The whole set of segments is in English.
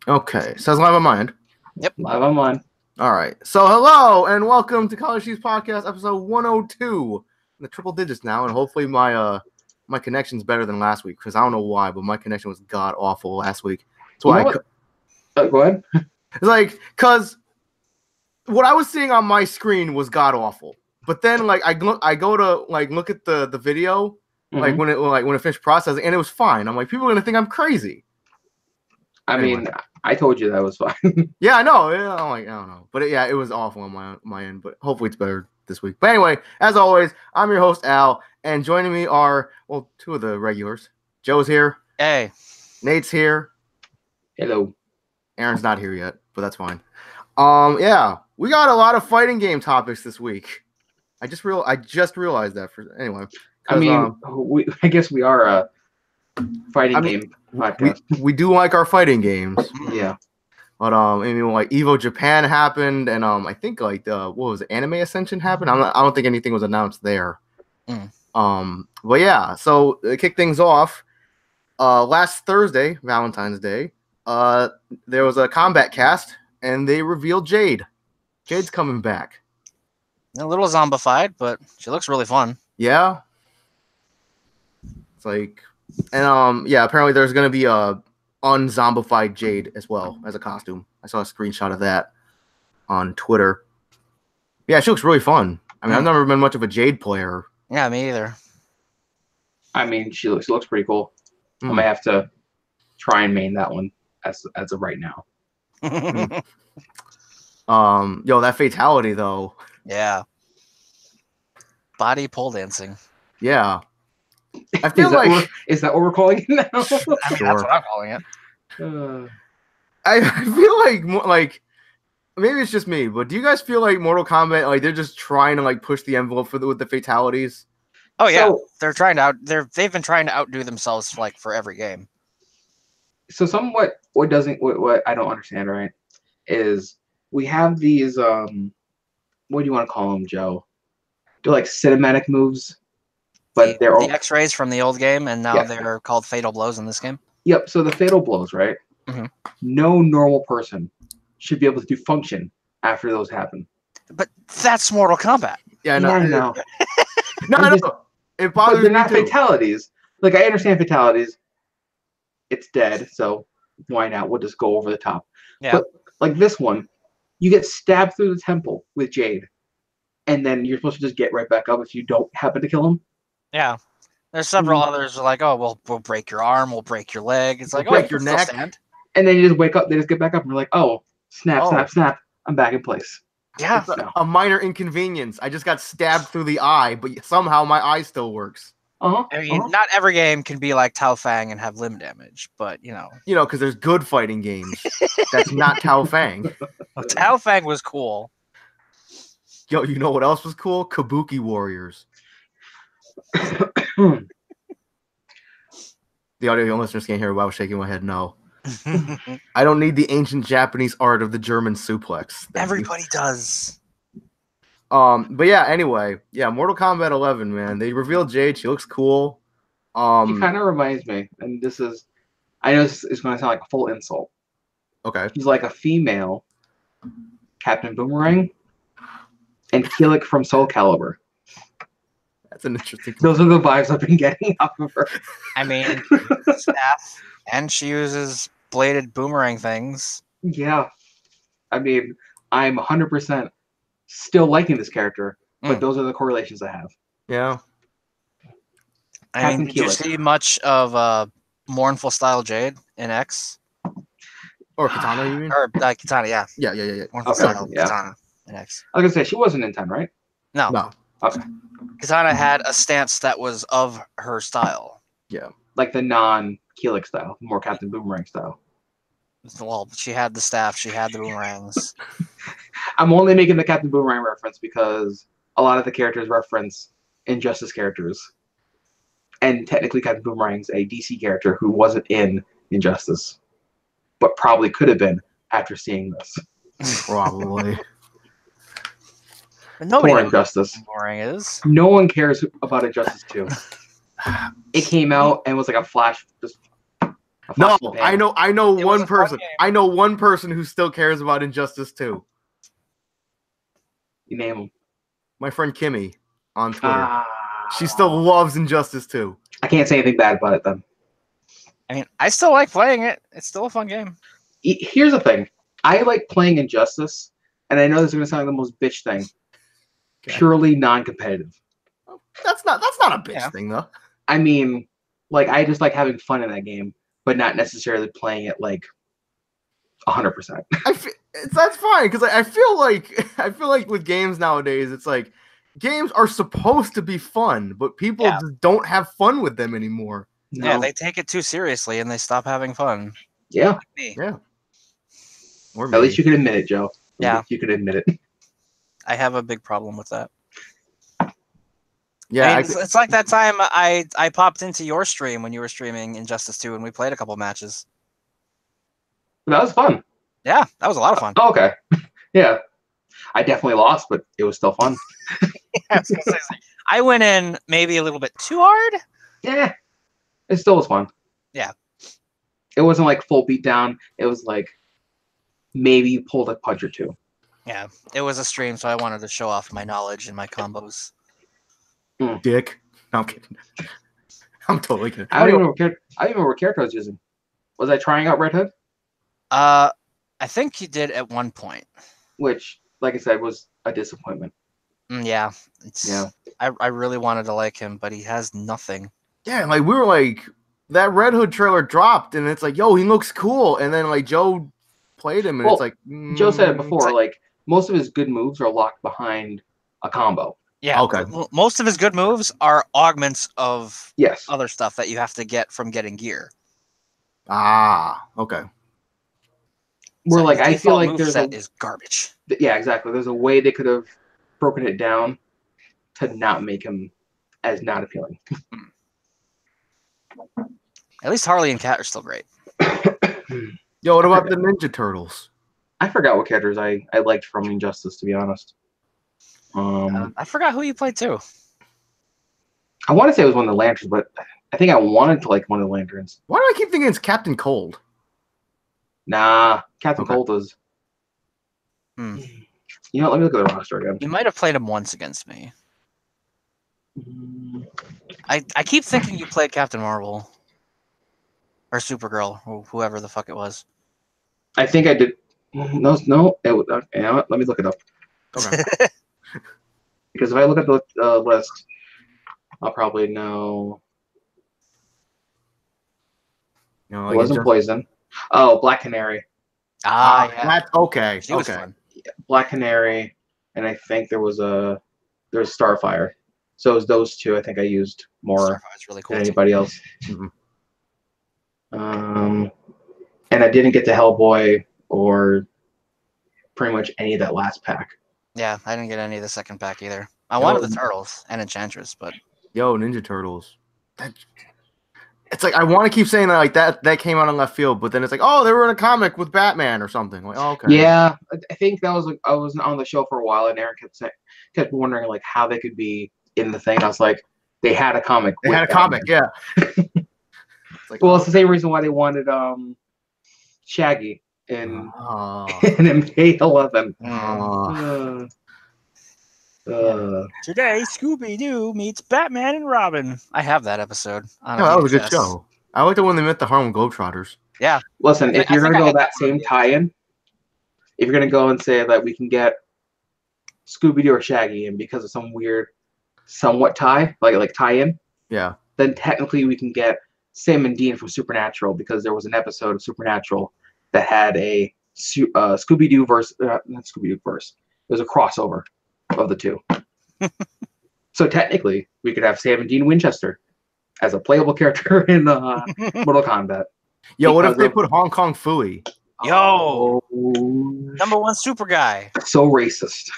Okay, says live on mind. Yep, live on mine. All right. So hello and welcome to College Cheese Podcast, episode 102. In the triple digits now, and hopefully my connection's better than last week because I don't know why, but my connection was god awful last week. That's why Go ahead. It's like because what I was seeing on my screen was god awful, but then like I go to like look at the video like when it finished processing and it was fine. I'm like, people are gonna think I'm crazy. I mean, I told you that was fine. Yeah, I know. Yeah, I'm like, I don't know, but it was awful on my end. But hopefully it's better this week. But anyway, as always, I'm your host Al, and joining me are two of the regulars. Joe's here. Hey. Nate's here. Hello. Aaron's not here yet, but that's fine. Yeah, we got a lot of fighting game topics this week. I just realized that. Anyway, I mean, I guess we are a fighting game podcast. We do like our fighting games. Yeah. But I mean, like Evo Japan happened, and I think like what was it, Anime Ascension happened. I don't think anything was announced there. But yeah, so to kick things off, last Thursday, Valentine's Day, there was a combat cast, and they revealed Jade. Jade's coming back. A little zombified, but she looks really fun. Yeah. It's like, and yeah, apparently there's gonna be a unzombified Jade as well as a costume. I saw a screenshot of that on Twitter. Yeah, she looks really fun. I mean, I've never been much of a Jade player. Yeah, me either. I mean, she looks pretty cool. I might have to try and main that one as of right now. Yo, that fatality though. Yeah. Body pole dancing. Yeah. I feel is that what we're calling it now? I mean, sure. That's what I'm calling it. I feel like maybe it's just me, but do you guys feel like Mortal Kombat like they're just trying to like push the envelope with the fatalities? Oh yeah, so, they've been trying to outdo themselves like for every game. So what I don't understand, right, is we have these what do you want to call them, Joe? They're like cinematic moves. But they're the X-rays from the old game, and now they're called fatal blows in this game. Yep. So the fatal blows, right? Mm-hmm. No normal person should be able to do function after those happen. But that's Mortal Kombat. Yeah, no. No. It bothers me. They're me not too. Fatalities. Like I understand fatalities. It's dead, so why not? We'll just go over the top. Yeah. But like this one, you get stabbed through the temple with Jade, and then you're supposed to just get right back up if you don't happen to kill him. Yeah, there's several others like, oh, we'll break your arm, we'll break your leg. It's like, break your neck, and then you just wake up. They just get back up, and you're like, oh, snap! I'm back in place. Yeah, it's a minor inconvenience. I just got stabbed through the eye, but somehow my eye still works. I mean, not every game can be like Tao Fang and have limb damage, but you know, because there's good fighting games. That's not Tao Fang. Tao Fang was cool. Yo, you know what else was cool? Kabuki Warriors. The audio listeners can't hear, but I was shaking my head no. I don't need the ancient Japanese art of the German suplex. Everybody does. But yeah, anyway, Mortal Kombat 11, man. They revealed Jade. She looks cool. She kind of reminds me, and I know this is going to sound like a full insult. Okay. She's like a female Captain Boomerang and Keelik from Soul Calibur. That's an interesting. Those are the vibes I've been getting off of her. I mean, staff, and she uses bladed boomerang things. Yeah. I mean, I'm 100% still liking this character, but those are the correlations I have. Yeah. I mean, did you see much of Mournful Style Jade in X? Or Katana, you mean? Or Katana, yeah. Yeah. Mournful Style Katana in X. I was going to say, she wasn't in 10, right? No. Okay. Katana had a stance that was of her style. Yeah. Like the non-Keelik style, more Captain Boomerang style. Well, she had the staff, she had the boomerangs. I'm only making the Captain Boomerang reference because a lot of the characters reference Injustice characters. And technically Captain Boomerang's a DC character who wasn't in Injustice. But probably could have been after seeing this. Probably. But nobody knows Injustice. what Boomerang is. No one cares about Injustice 2. It came out and was like a flash. Just No, I know one person. I know one person who still cares about Injustice 2. You name him. My friend Kimmy on Twitter. She still loves Injustice 2. I can't say anything bad about it then. I mean, I still like playing it. It's still a fun game. Here's the thing. I like playing Injustice, and I know this is going to sound like the most bitch thing. Okay. Purely non-competitive. That's not a bitch thing, though. I mean, like, I just like having fun in that game, but not necessarily playing it like 100%. That's fine, because I feel like with games nowadays, it's like games are supposed to be fun, but people just don't have fun with them anymore. No. Yeah, they take it too seriously and they stop having fun. Yeah. Like yeah. Or at least you can admit it, Joe. Yeah. You can admit it. I have a big problem with that. Yeah. I mean, it's like that time I popped into your stream when you were streaming Injustice 2 and we played a couple matches. That was fun. Yeah, that was a lot of fun. Oh, okay. Yeah. I definitely lost, but it was still fun. I went in maybe a little bit too hard. Yeah. It still was fun. Yeah. It wasn't like full beatdown. It was like maybe you pulled a punch or two. Yeah. It was a stream, so I wanted to show off my knowledge and my combos. Dick. No, I'm kidding. I'm totally kidding. I don't even know what character I was using. Was I trying out Red Hood? I think you did at one point. Which, like I said, was a disappointment. Yeah. I really wanted to like him, but he has nothing. Yeah, like we were like that Red Hood trailer dropped, and it's like, yo, he looks cool, and then like Joe played him, and it's like Joe said it before, like most of his good moves are locked behind a combo. Yeah, okay. Most of his good moves are augments of other stuff that you have to get from getting gear. Ah, okay. Where like I feel like there's is garbage. Yeah, exactly. There's a way they could have broken it down to not make him as not appealing. At least Harley and Cat are still great. Yo, what about the Ninja Turtles? I forgot what characters I liked from Injustice, to be honest. I forgot who you played too. I want to say it was one of the Lanterns, but I think I wanted to like one of the Lanterns. Why do I keep thinking it's Captain Cold? Nah, Captain Cold was... You know what, let me look at the roster again. You might have played him once against me. I keep thinking you played Captain Marvel. Or Supergirl, or whoever the fuck it was. I think I did. No. You know what? Let me look it up. Okay. Because if I look at the list, I'll probably know. No, it wasn't Poison. Oh, Black Canary. Yeah. That's okay. She was fun. Yeah, Black Canary, and I think there's Starfire. So it was those two. I think I used more really cool than anybody else. And I didn't get to Hellboy or pretty much any of that last pack. Yeah, I didn't get any of the second pack either. I wanted the Turtles and Enchantress, but Ninja Turtles. It's like I want to keep saying that like that came out on left field, but then it's like, oh, they were in a comic with Batman or something. Like, oh, okay. Yeah, I think that was like I was on the show for a while, and Aaron kept wondering like how they could be in the thing. I was like, they had a comic. They had a comic, yeah. Like, well, it's the same reason why they wanted Shaggy in MK11. Today, Scooby-Doo meets Batman and Robin. I have that episode. That was a good show. I liked it when they met the Harlem Globetrotters. Yeah. Listen, if you're going to go that same tie-in, if you're going to go and say that we can get Scooby-Doo or Shaggy in because of some weird, somewhat like tie-in, yeah, then technically we can get Sam and Dean from Supernatural because there was an episode of Supernatural that had a Scooby-Doo verse, not Scooby-Doo verse. It was a crossover of the two. So technically, we could have Sam and Dean Winchester as a playable character in Mortal Kombat. Yo, what if they put Hong Kong Phooey? Yo, #1 super guy. So racist.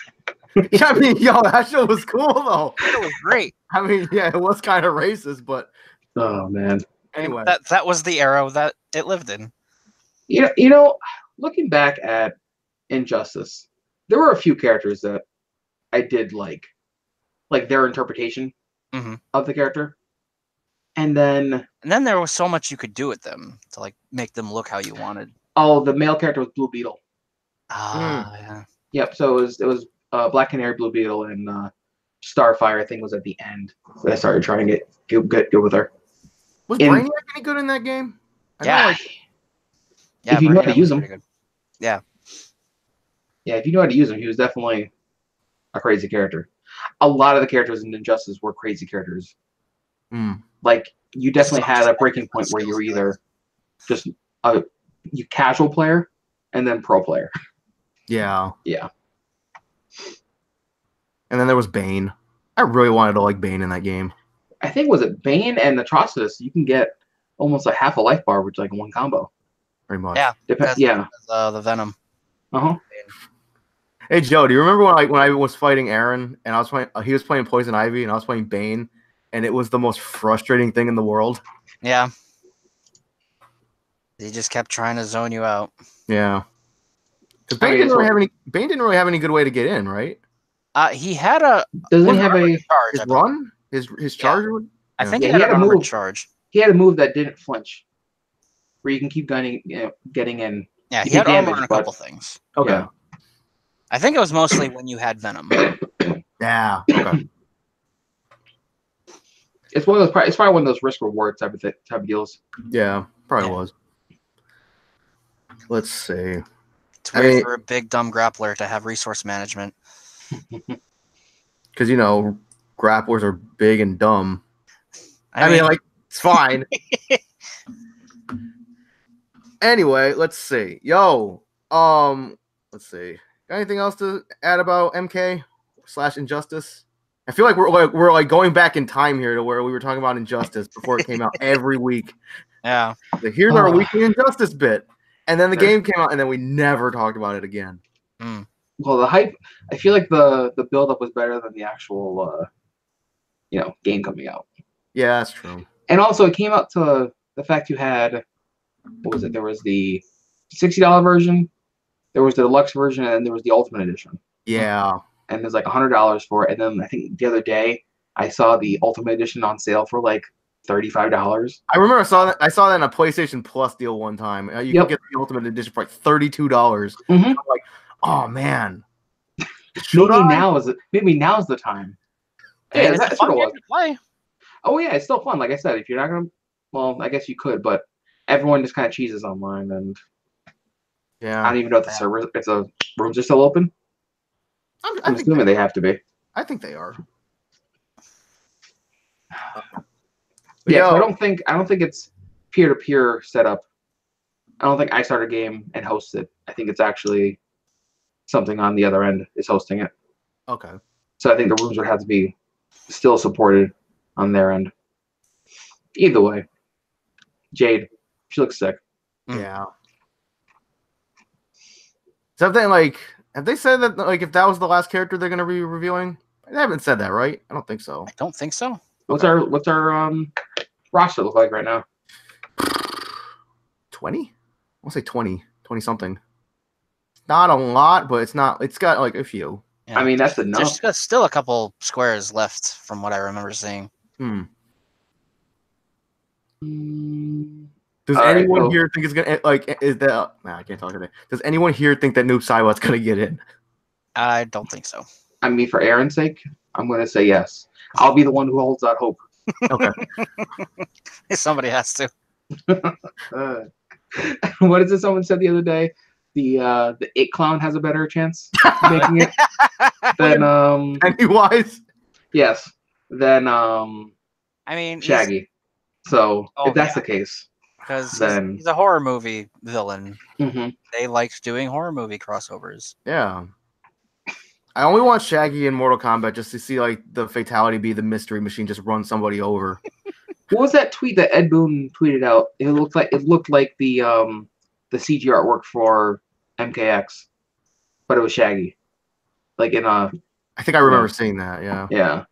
I mean, that show was cool though. It was great. I mean, yeah, it was kind of racist, but oh man. Anyway, that was the era that it lived in. You know, looking back at Injustice, there were a few characters that I did like their interpretation of the character. And then there was so much you could do with them to like make them look how you wanted. Oh, the male character was Blue Beetle. Yeah. Yep. So it was Black Canary, Blue Beetle, and Starfire. I think was at the end. So I started trying to get with her. Was Brainiac any good in that game? Yeah. If you know how to use him. Yeah. Yeah, if you know how to use him, he was definitely a crazy character. A lot of the characters in Injustice were crazy characters. Like you definitely had a breaking point where you were either just a casual player and then pro player. Yeah. Yeah. And then there was Bane. I really wanted to like Bane in that game. I think was it Bane and Atrocitus. You can get almost like half a life bar with like one combo. Pretty much. Yeah. Yeah. The Venom. Hey Joe, do you remember when I was fighting Aaron and I was playing? He was playing Poison Ivy and I was playing Bane, and it was the most frustrating thing in the world. Yeah. He just kept trying to zone you out. Yeah. Bane didn't really have any good way to get in, right? He had a. Doesn't he have a charge? His run? His charge? Yeah. I think he had a move charge. He had a move that didn't flinch, where you can keep getting in. Yeah, he had armor on a couple things. Okay. Yeah. I think it was mostly when you had Venom. Yeah. Okay. It's one of those. It's probably one of those risk reward type of deals. Yeah, probably was. Let's see. It's weird for a big dumb grappler to have resource management. Because grapplers are big and dumb. I mean, like, it's fine. Anyway, let's see. Let's see. Got anything else to add about MK/Injustice? I feel like we're going back in time here to where we were talking about Injustice before it came out every week. Yeah. So here's our weekly Injustice bit. And then the game came out, and then we never talked about it again. Well, the hype, I feel like the build-up was better than the actual, game coming out. Yeah, that's true. And also, it came out to the fact you had, what was it? There was the $60 version, there was the deluxe version, and there was the Ultimate Edition. Yeah. And there's like $100 for it. And then I think the other day, I saw the Ultimate Edition on sale for like $35. I remember I saw that in a PlayStation Plus deal one time. You could get the Ultimate Edition for like $32. I'm like, oh man. Maybe now's the time. Yeah, that's what it was. Play. Oh yeah, it's still fun. Like I said, if you're not gonna, well, I guess you could, but everyone just kind of cheeses online, and I don't even know if the rooms are still open. I'm assuming they have to be. I think they are. Yeah, so I don't think it's peer-to-peer setup. I don't think I start a game and host it. I think it's actually something on the other end is hosting it. Okay. So I think the rooms would have to be still supported on their end. Either way, Jade, she looks sick. Yeah. Something like, have they said that like if that was the last character they're gonna be revealing? They haven't said that, right? I don't think so. I don't think so. What's our roster look like right now? 20? I want to say 20 something. Not a lot, but it's got like a few. Yeah. I mean, that's enough. There's still a couple squares left from what I remember seeing. Does anyone here think it's gonna I can't talk today. Does anyone here think that Noob Saibot's gonna get in? I don't think so. I mean, for Aaron's sake, I'm gonna say yes. I'll be the one who holds out hope. Okay. Somebody has to. What is it someone said the other day? The It Clown has a better chance of making it than Pennywise? Yes. Than I mean Shaggy. So if that's the case. Because he's a horror movie villain. They liked doing horror movie crossovers. Yeah. I only want Shaggy in Mortal Kombat just to see like the fatality be the mystery machine just run somebody over. What was that tweet that Ed Boon tweeted out? It looked like the CG artwork for MKX, but it was Shaggy. Like in a. I think I remember seeing that. Yeah. Yeah.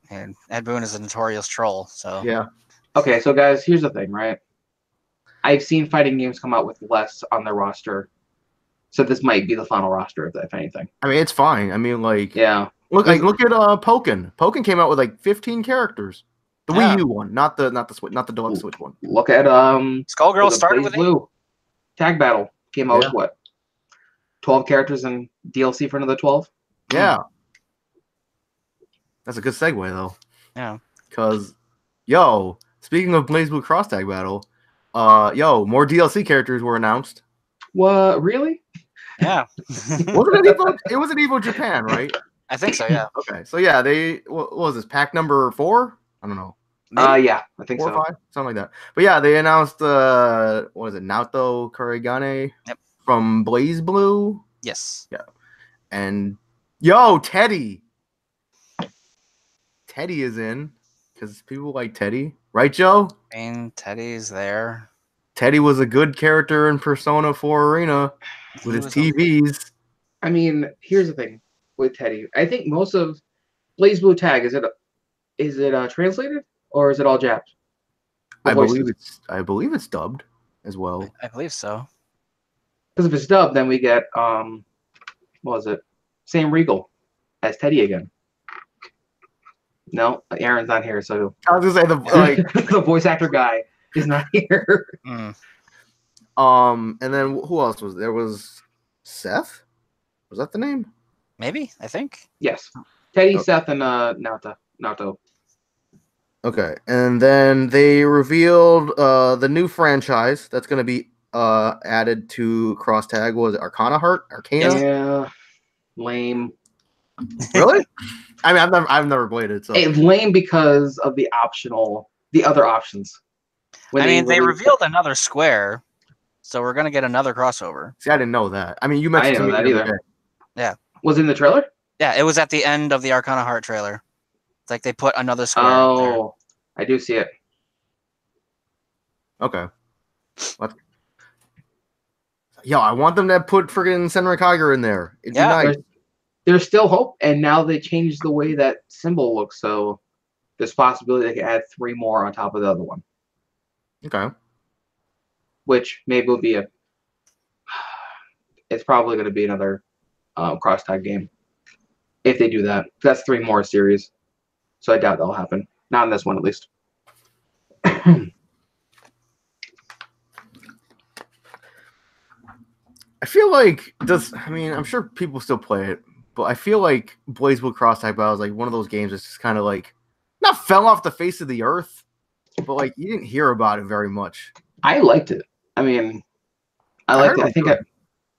And Ed Boon is a notorious troll. So. Yeah. Okay, so guys, here's the thing, right? I've seen fighting games come out with less on their roster, so this might be the final roster, if anything. I mean, it's fine. I mean, like, yeah. Look at Pokken. Pokken came out with like 15 characters. The Wii U one, not the Switch, not the deluxe Switch one. Look at Skullgirl started with Blue Tag Battle came out with what? 12 characters and DLC for another 12. Yeah, that's a good segue though. Yeah, because speaking of BlazBlue Cross Tag Battle, more DLC characters were announced. What, really? Yeah. Wasn't it Evo? It was an Evo Japan, right? I think so. Yeah. Okay, so yeah, what was this pack number 4? I don't know. Yeah, I think 4 or 5, something like that. But yeah, they announced what was it, Naoto Kurigane from BlazBlue? Yes. Yeah, and Teddy is in because people like Teddy, right, Joe? I mean, Teddy's there. Teddy was a good character in Persona 4 Arena with his TVs. I mean, here's the thing with Teddy. I think most of BlazBlue Tag is it translated or is it all Japs? I believe it's dubbed as well. I believe so. Because if it's dubbed, then we get what was it? Sam Riegel as Teddy again. No, Aaron's not here, so I was gonna say the voice actor guy is not here. Mm. And then who else was there? Was Seth? Was that the name? Maybe, I think. Yes, Teddy, Seth, and Naoto. Okay, and then they revealed the new franchise that's going to be added to Cross Tag. Was it Arcana Heart? Arcana? Yeah, lame. Really? I mean, I've never played it. So it's lame because of the other options. They revealed another square, so we're gonna get another crossover. See, I didn't know that. I mean, you mentioned I didn't know that either. Yeah. Was it in the trailer? Yeah, it was at the end of the Arcana Heart trailer. It's like they put another square. Oh, I do see it. Okay. What? I want them to put friggin' Senran Kagura in there. It'd be nice. There's still hope, and now they changed the way that symbol looks, so there's possibility they can add 3 more on top of the other one. Okay. Which maybe will be it's probably going to be another cross tag game if they do that. That's 3 more series, so I doubt that'll happen. Not in this one, at least. I feel like I'm sure people still play it, but I feel like BlazBlue Cross Tag Battle is like one of those games that's just kind of like not fell off the face of the earth, but like you didn't hear about it very much. I liked it. I mean, I liked it. I think I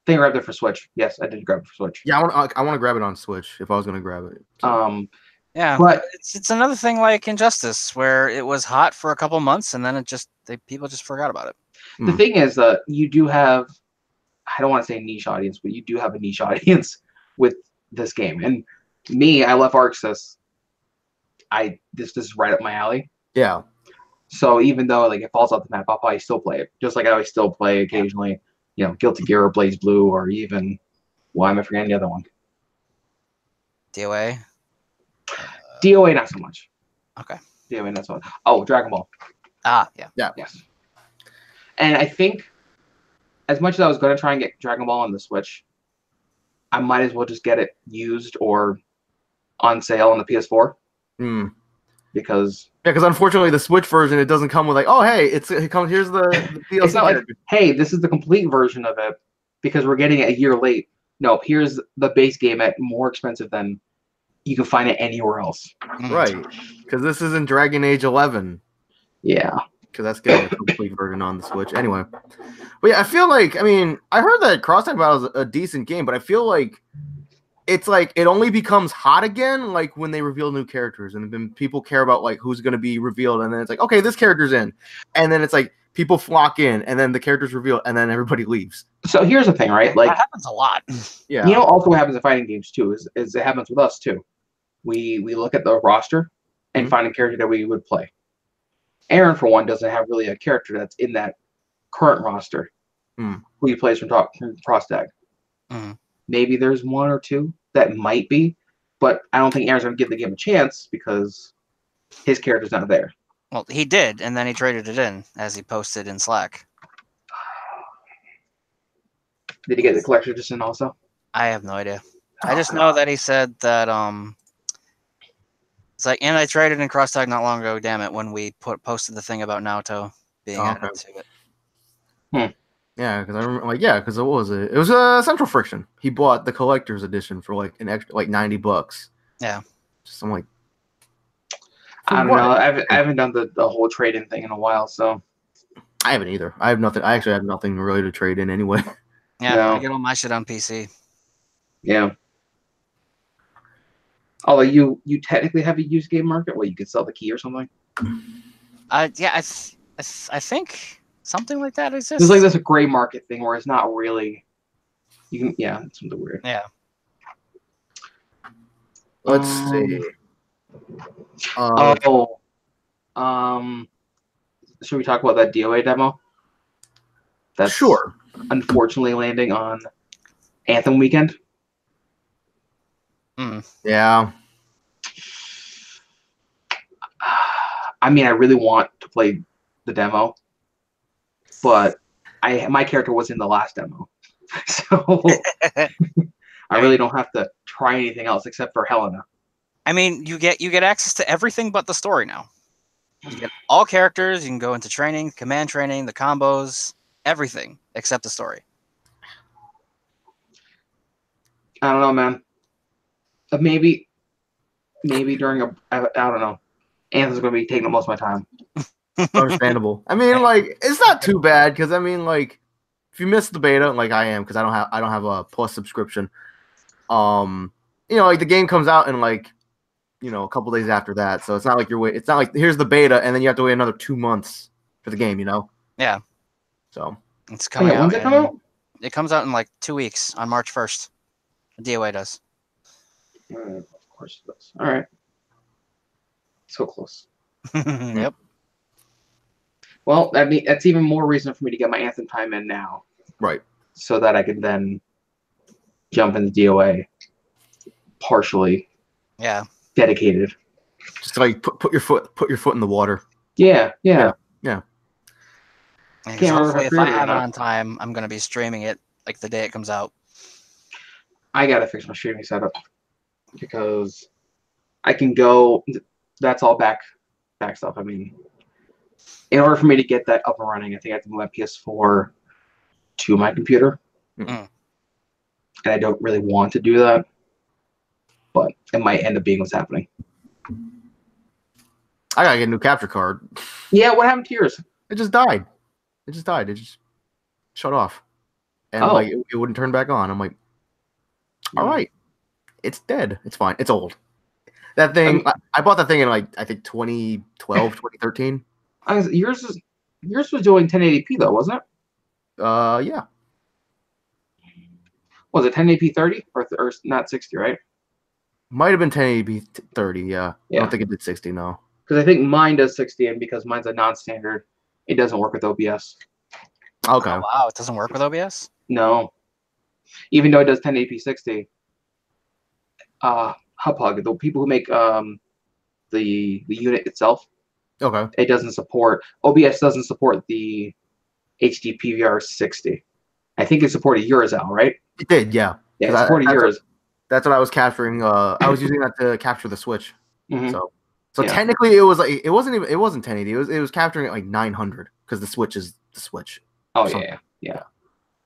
grabbed it for Switch. Yes, I did grab it for Switch. Yeah, I want to grab it on Switch if I was going to grab it. So. Yeah, but it's another thing like Injustice where it was hot for a couple months and then people just forgot about it. The thing is that you do have, I don't want to say niche audience, but you do have a niche audience with this game. And me, I love Arxis. This is right up my alley. Yeah. So even though like it falls off the map, I'll probably still play it. Just like I always still play occasionally, Guilty Gear or BlazBlue or even why am I forgetting the other one? DOA. DOA not so much. Okay. DOA not so much. Oh, Dragon Ball. Ah, yeah. Yeah. Yes. And I think as much as I was going to try and get Dragon Ball on the Switch, I might as well just get it used or on sale on the PS4. Because unfortunately the Switch version, it doesn't come with like, oh hey, here's the DLC. It's not like, hey, this is the complete version of it because we're getting it a year late. No, here's the base game at more expensive than you can find it anywhere else. Right. Because this isn't Dragon Age 11. Yeah. Because that's getting a complete version on the Switch. Anyway. But yeah, I feel like, I heard that Cross Tag Battle is a decent game, but I feel like it's like it only becomes hot again like when they reveal new characters and then people care about like who's going to be revealed and then it's like, okay, this character's in. And then it's like people flock in and then the character's revealed and then everybody leaves. So here's the thing, right? Like that happens a lot. Yeah. Also what happens in fighting games too is it happens with us too. We look at the roster and find a character that we would play. Aaron, for one, doesn't have really a character that's in that current roster who he plays from Cross Tag. Maybe there's 1 or 2 that might be, but I don't think Aaron's going to give the game a chance because his character's not there. Well, he did, and then he traded it in, as he posted in Slack. Did he get the collector edition also? I have no idea. I just know that he said that It's like, and I traded in cross tag not long ago. Damn it, when we posted the thing about Naoto being added to it. Yeah, because I remember, like, yeah, because what was it? It was a Central Friction. He bought the collector's edition for like an extra, like $90. Yeah. Just I'm like, I don't know. I haven't done the whole trade-in thing in a while, so I haven't either. I have nothing. I actually have nothing really to trade in anyway. Yeah, No. I get all my shit on PC. Yeah. Although you technically have a used game market where you could sell the key or something. Yeah, I think something like that exists. There's like this gray market thing where it's not really. You can it's something weird. Yeah. Let's see. Should we talk about that DOA demo? That's sure. Unfortunately, landing on Anthem weekend. Yeah. I mean, I really want to play the demo, but my character was in the last demo, so I really don't have to try anything else except for Helena. I mean, you get access to everything but the story now. You get all characters. You can go into training, command training, the combos, everything except the story. I don't know, man. Maybe during I don't know. Anthem's going to be taking up most of my time. Understandable. I mean, like, it's not too bad because I mean, like, if you miss the beta, like I am, because I don't have a Plus subscription. Like the game comes out in like, a couple days after that, so it's not like it's not like here's the beta and then you have to wait another 2 months for the game. Yeah. So it's coming out. When's it come out? It comes out in like 2 weeks on March 1st. The DOA does. Of course it does. All right. So close. Yep. Well, that's even more reason for me to get my Anthem time in now. Right. So that I can then jump into DOA partially. Yeah. Dedicated. Just like put your foot in the water. Yeah. Hopefully, if I have it on time, I'm going to be streaming it like the day it comes out. I got to fix my streaming setup because I can go. That's all back stuff. I mean, in order for me to get that up and running, I think I have to move my PS4 to my computer. And I don't really want to do that, but it might end up being what's happening. I gotta get a new capture card. Yeah, what happened to yours? It just died. It just shut off, and like it wouldn't turn back on. I'm like, all right, it's dead. It's fine. It's old. That thing, I bought that thing in like I think 2012, 2013. Yours was doing 1080p though, wasn't it? Yeah. Was it 1080p 30 or not 60, right? Might have been 1080p 30. Yeah. I Yeah. don't think it did 60. No. Because I think mine does 60, and because mine's a non-standard, it doesn't work with OBS. Okay. Oh, wow, it doesn't work with OBS? No. Even though it does 1080p 60, Hubhug, the people who make the unit itself, okay, it doesn't support. OBS doesn't support the HD PVR 60. I think it supported Urizel, right? It did, yeah. Yeah, it supported Urizel. That's what I was capturing. I was using that to capture the Switch. Mm-hmm. So technically, it was like it wasn't 1080. It was capturing at like 900 because the Switch is the Switch. Oh yeah.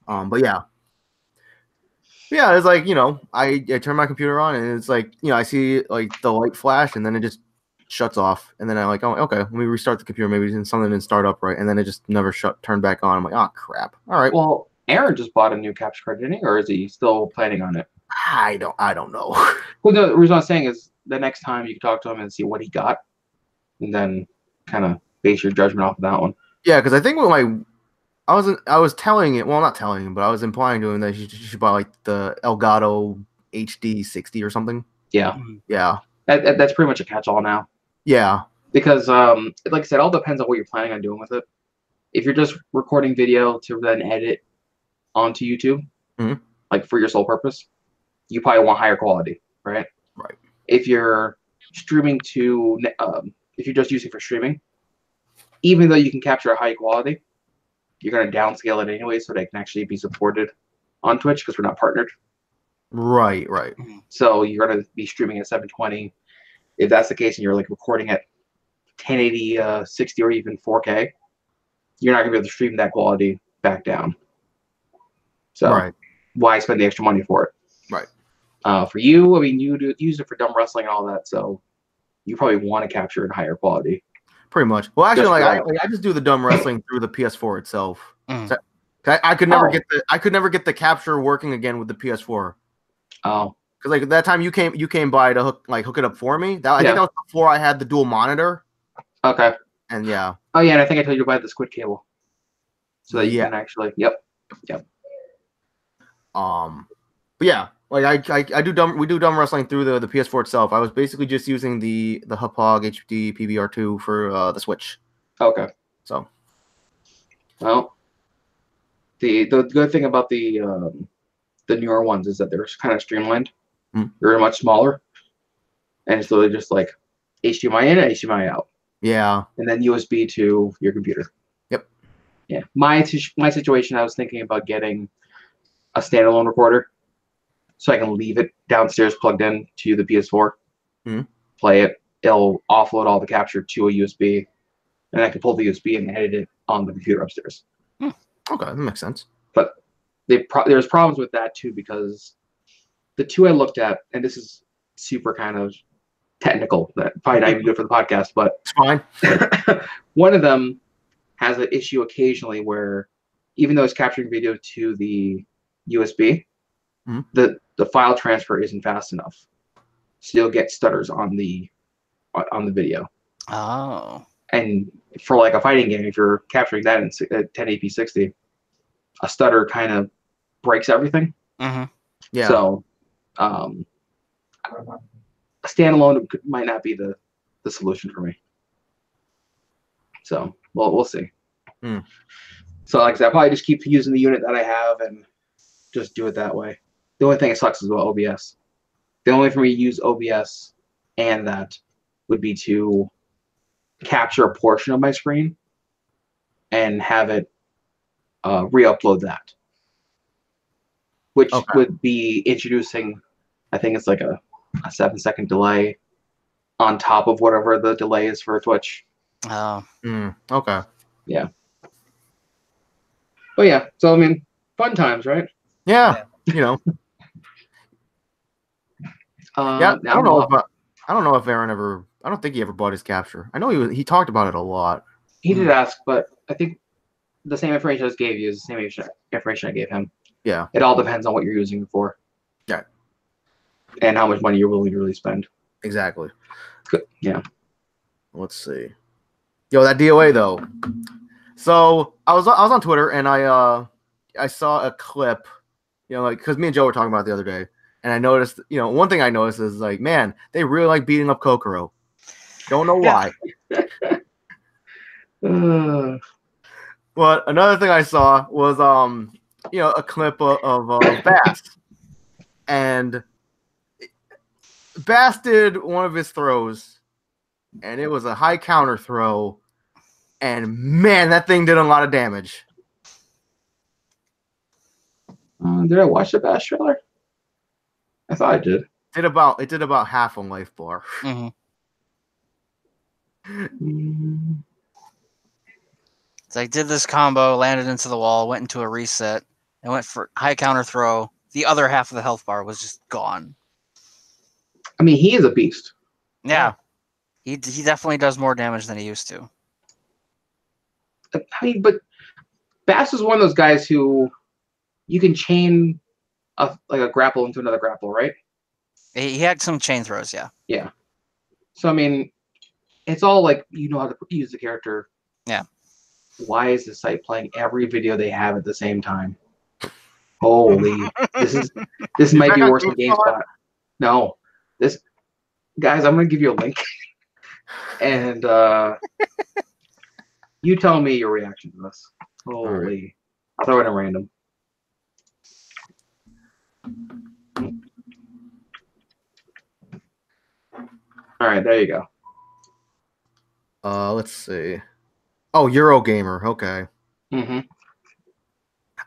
But yeah. Yeah, it's like, I turn my computer on and it's like, I see like the light flash and then it just shuts off. And then I'm like, oh, okay, let me restart the computer. Maybe something didn't start up right. And then it just never turned back on. I'm like, oh, crap. All right. Well, Aaron just bought a new capture card, didn't he? Or is he still planning on it? I don't know. Well, the reason I'm saying is the next time you can talk to him and see what he got and then kind of base your judgment off of that one. Yeah, because I think I was telling it. Well, not telling him, but I was implying to him that you should buy like the Elgato HD 60 or something. Yeah. Yeah. That's pretty much a catch-all now. Yeah. Because, like I said, it all depends on what you're planning on doing with it. If you're just recording video to then edit onto YouTube, like for your sole purpose, you probably want higher quality, right? Right. If you're streaming if you're just using for streaming, even though you can capture a high quality, you're going to downscale it anyway so they can actually be supported on Twitch because we're not partnered. Right. So you're going to be streaming at 720. if that's the case and you're like recording at 1080, 60, or even 4K, you're not gonna be able to stream that quality back down. So why spend the extra money for it? Right. For you, I mean, you use it for dumb wrestling and all that, so you probably want to capture in higher quality. Pretty much. Well, actually, I just do the dumb wrestling through the PS4 itself. So I could never get the capture working again with the PS4. Oh, because like that time you came by to hook it up for me. I think that was before I had the dual monitor. Okay. And yeah. Oh yeah, and I think I told you to buy the squid cable, so that you can actually. Yep. But yeah, like we do dumb wrestling through the PS4 itself. I was basically just using the Hupog HD PVR2 for the Switch. Okay. So. Well, the good thing about the newer ones is that they're kind of streamlined. They're much smaller, and it's literally just like HDMI in, HDMI out. Yeah. And then USB to your computer. Yep. Yeah. My situation, I was thinking about getting a standalone recorder, so I can leave it downstairs plugged in to the PS4, play it. It'll offload all the capture to a USB, and I can pull the USB and edit it on the computer upstairs. Okay, that makes sense. But there's problems with that too, because the two I looked at, and this is super kind of technical, that probably not even good for the podcast, but it's fine. One of them has an issue occasionally where, even though it's capturing video to the USB, the file transfer isn't fast enough, so you'll get stutters on the video. Oh. And for like a fighting game, if you're capturing that in 1080p 60, a stutter kind of breaks everything. Yeah. So, a standalone might not be the solution for me. So, we'll see. So, like I said, I'll probably just keep using the unit that I have and just do it that way. The only thing that sucks is about OBS. The only way for me to use OBS and that would be to capture a portion of my screen and have it re-upload that, which would be introducing, I think it's like a 7-second delay on top of whatever the delay is for Twitch. Oh. Okay. Yeah. But yeah, so I mean, fun times, right? Yeah. You know. Yeah. I don't know if Aaron ever. I don't think he ever bought his capture. I know he talked about it a lot. He did ask, but I think the same information I just gave you is the same information I gave him. Yeah. It all depends on what you're using it for. Yeah. And how much money you're willing to really spend. Exactly. Good. Yeah. Let's see. Yo, that DOA though. So I was on Twitter and I saw a clip, you know, like because me and Joe were talking about it the other day, and I noticed, you know, one thing I noticed is like, man, they really like beating up Kokoro. Don't know why. But another thing I saw was you know, a clip of Bass, and Bass did one of his throws, and it was a high counter throw, and man, that thing did a lot of damage. Did I watch the Bass trailer? I thought I did. It did about half on Life Bar. So I did this combo, landed into the wall, went into a reset, and went for high counter throw. The other half of the health bar was just gone. I mean, he is a beast. Yeah. He definitely does more damage than he used to. I mean, but Bass is one of those guys who you can chain like a grapple into another grapple, right? He had some chain throws, yeah. Yeah. So, I mean, it's all like, you know how to use the character. Yeah. Why is the site playing every video they have at the same time? Holy. this might be worse than GameSpot. No. Guys, I'm going to give you a link. And you tell me your reaction to this. Holy. Right. I'll throw it in random. All right, there you go. Let's see. Oh, Eurogamer. Okay. I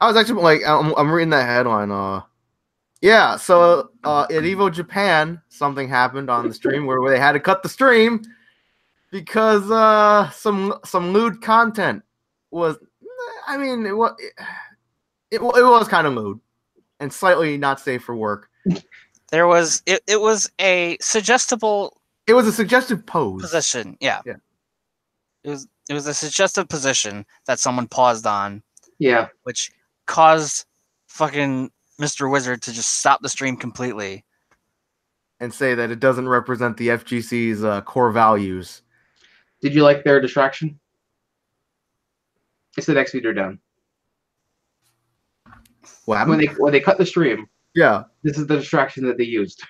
was actually like, I'm reading that headline. Yeah, so at Evo Japan, something happened on the stream where they had to cut the stream because some lewd content was. I mean, it was kind of lewd and slightly not safe for work. There was it was a suggestible. It was a suggestive pose position. Yeah. Yeah. It was a suggestive position that someone paused on. Yeah. Which caused fucking Mr. Wizard to just stop the stream completely and say that it doesn't represent the FGC's core values. Did you like their distraction? It's the next video down. What happened? When they cut the stream, yeah, this is the distraction that they used.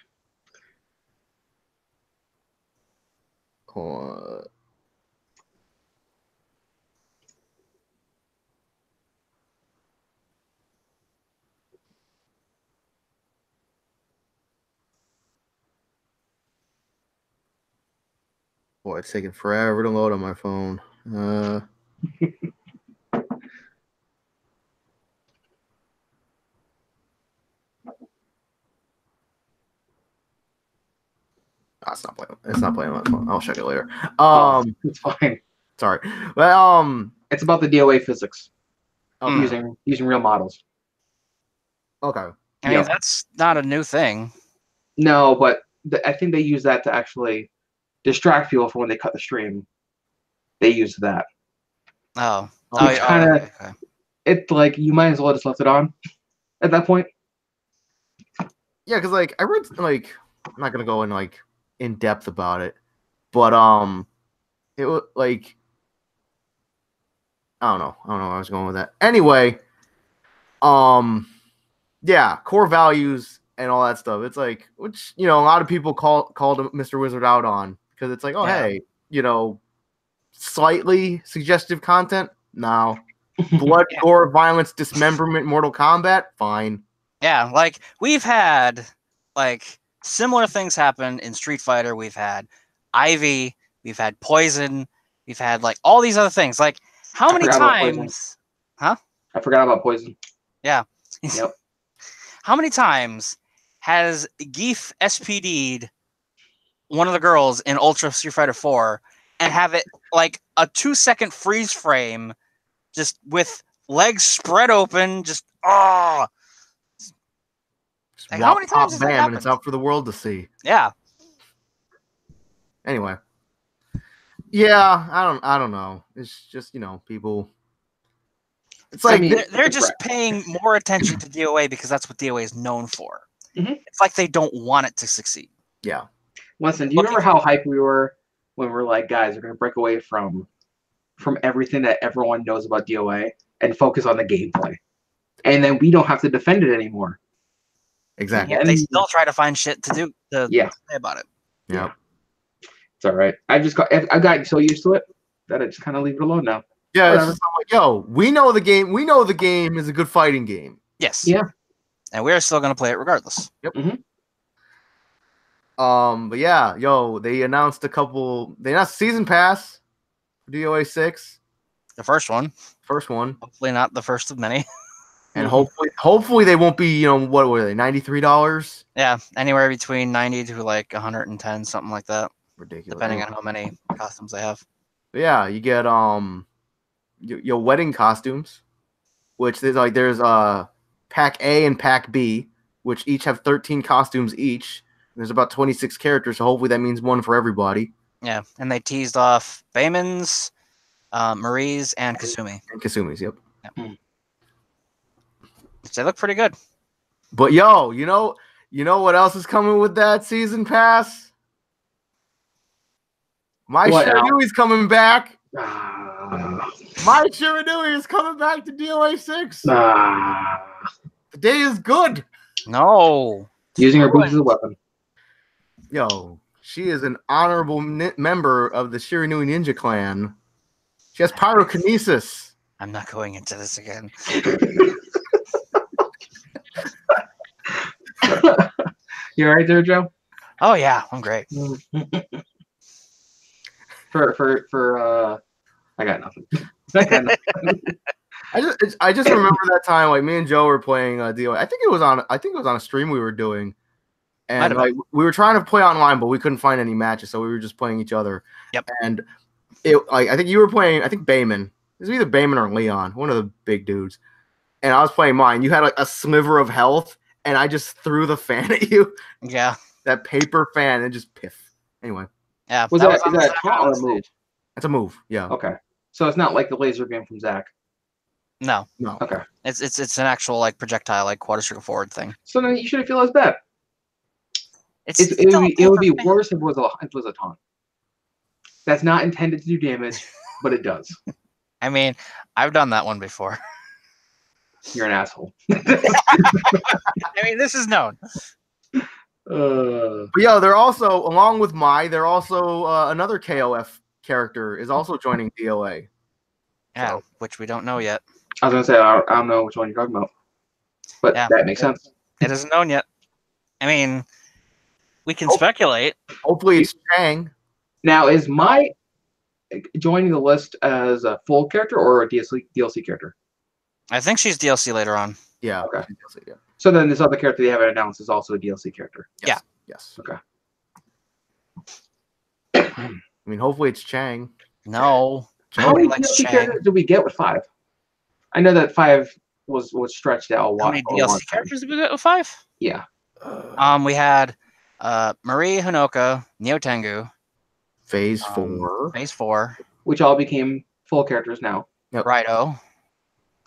Boy, it's taking forever to load on my phone. It's not playing. It's not playing on my phone. I'll check it later. It's fine. Sorry, but it's about the DOA physics of okay. using real models. Okay. I mean, that's not a new thing. No, but I think they use that to actually distract people from when they cut the stream. They use that. Oh. It's kind of. Okay. It's like you might as well just left it on at that point. Yeah, because like I read like I'm not gonna go in depth about it, but it was like I don't know where I was going with that. Anyway, yeah, core values and all that stuff. It's like, which, a lot of people called Mr. Wizard out on, because it's like, hey, slightly suggestive content. No. Blood, gore, violence, dismemberment, Mortal Kombat, fine. Yeah, like we've had similar things happen in Street Fighter. We've had Ivy, we've had Poison, we've had all these other things. Like, how many times? Huh? I forgot about Poison. Yeah. Yep. How many times has Geef SPD'd one of the girls in Ultra Street Fighter 4 and have it a 2-second freeze frame, just with legs spread open, just how many times has that happened? And it's out for the world to see. Yeah. Anyway. Yeah, I don't know. It's just, people. It's like they're just paying more attention to DOA because that's what DOA is known for. Mm-hmm. It's like they don't want it to succeed. Yeah. Listen, do you remember how hyped we were when we were like, guys, we're going to break away from everything that everyone knows about DOA and focus on the gameplay, and then we don't have to defend it anymore. Exactly. Yeah, they still try to find shit to do to say about it. Yeah. It's all right. I got so used to it that I just kind of leave it alone now. Yeah, it's just like, we know the game. We know the game is a good fighting game. Yes. Yeah. And we're still gonna play it regardless. Yep. Mm-hmm. But yeah, they announced season pass for DOA 6. The first one. Hopefully not the first of many. And hopefully they won't be, what were they, $93? Yeah, anywhere between 90 to 110, something like that. Ridiculous. Depending on how many costumes they have. But yeah, you get your wedding costumes, which there's Pack A and Pack B, which each have 13 costumes each. There's about 26 characters, so hopefully that means one for everybody. Yeah, and they teased off Bayman's, Marie's, and Kasumi. And Kasumi's, yep. They look pretty good. But you know what else is coming with that season pass? My Shiranui's coming back. My Shiranui is coming back to DOA 6. The day is good. No. Using her boobs as a weapon. She is an honorable member of the Shiranui Ninja Clan. She has pyrokinesis. I'm not going into this again. You all right there, Joe? Oh yeah, I'm great. I got nothing. I just remember that time, like me and Joe were playing DOA. I think it was on a stream we were doing, and like we were trying to play online, but we couldn't find any matches, so we were just playing each other. Yep. And I think you were playing. I think Bayman. It was either Bayman or Leon, one of the big dudes. And I was playing mine. You had like a sliver of health, and I just threw the fan at you. Yeah. That paper fan, and just piff. Anyway. Yeah. Is that a taunt or a move? That's a move. Yeah. Okay. So it's not like the laser beam from Zach. No. Okay. It's an actual like projectile, like quarter circle forward thing. So then you shouldn't feel as bad. It would be worse if it was a taunt. That's not intended to do damage, but it does. I mean, I've done that one before. You're an asshole. I mean, this is known. But yeah, they're also, along with they're also another KOF character is also joining DOA. Yeah, which we don't know yet. I was gonna say I don't know which one you're talking about, but that makes sense. It isn't known yet. I mean, we can speculate. Hopefully, it's Chang. Now, is Mai joining the list as a full character or a DLC character? I think she's DLC later on. Yeah. Okay. DLC, yeah. So then this other character they haven't announced is also a DLC character. Yes. Yeah. Yes. Okay. I mean, hopefully it's Chang. No. How many DLC characters did we get with 5? I know that 5 was stretched out a lot. How many DLC characters did we get with 5? Yeah. We had Marie Honoka, Neo Tengu. Phase 4. Phase 4. Which all became full characters now. Yep. Righto.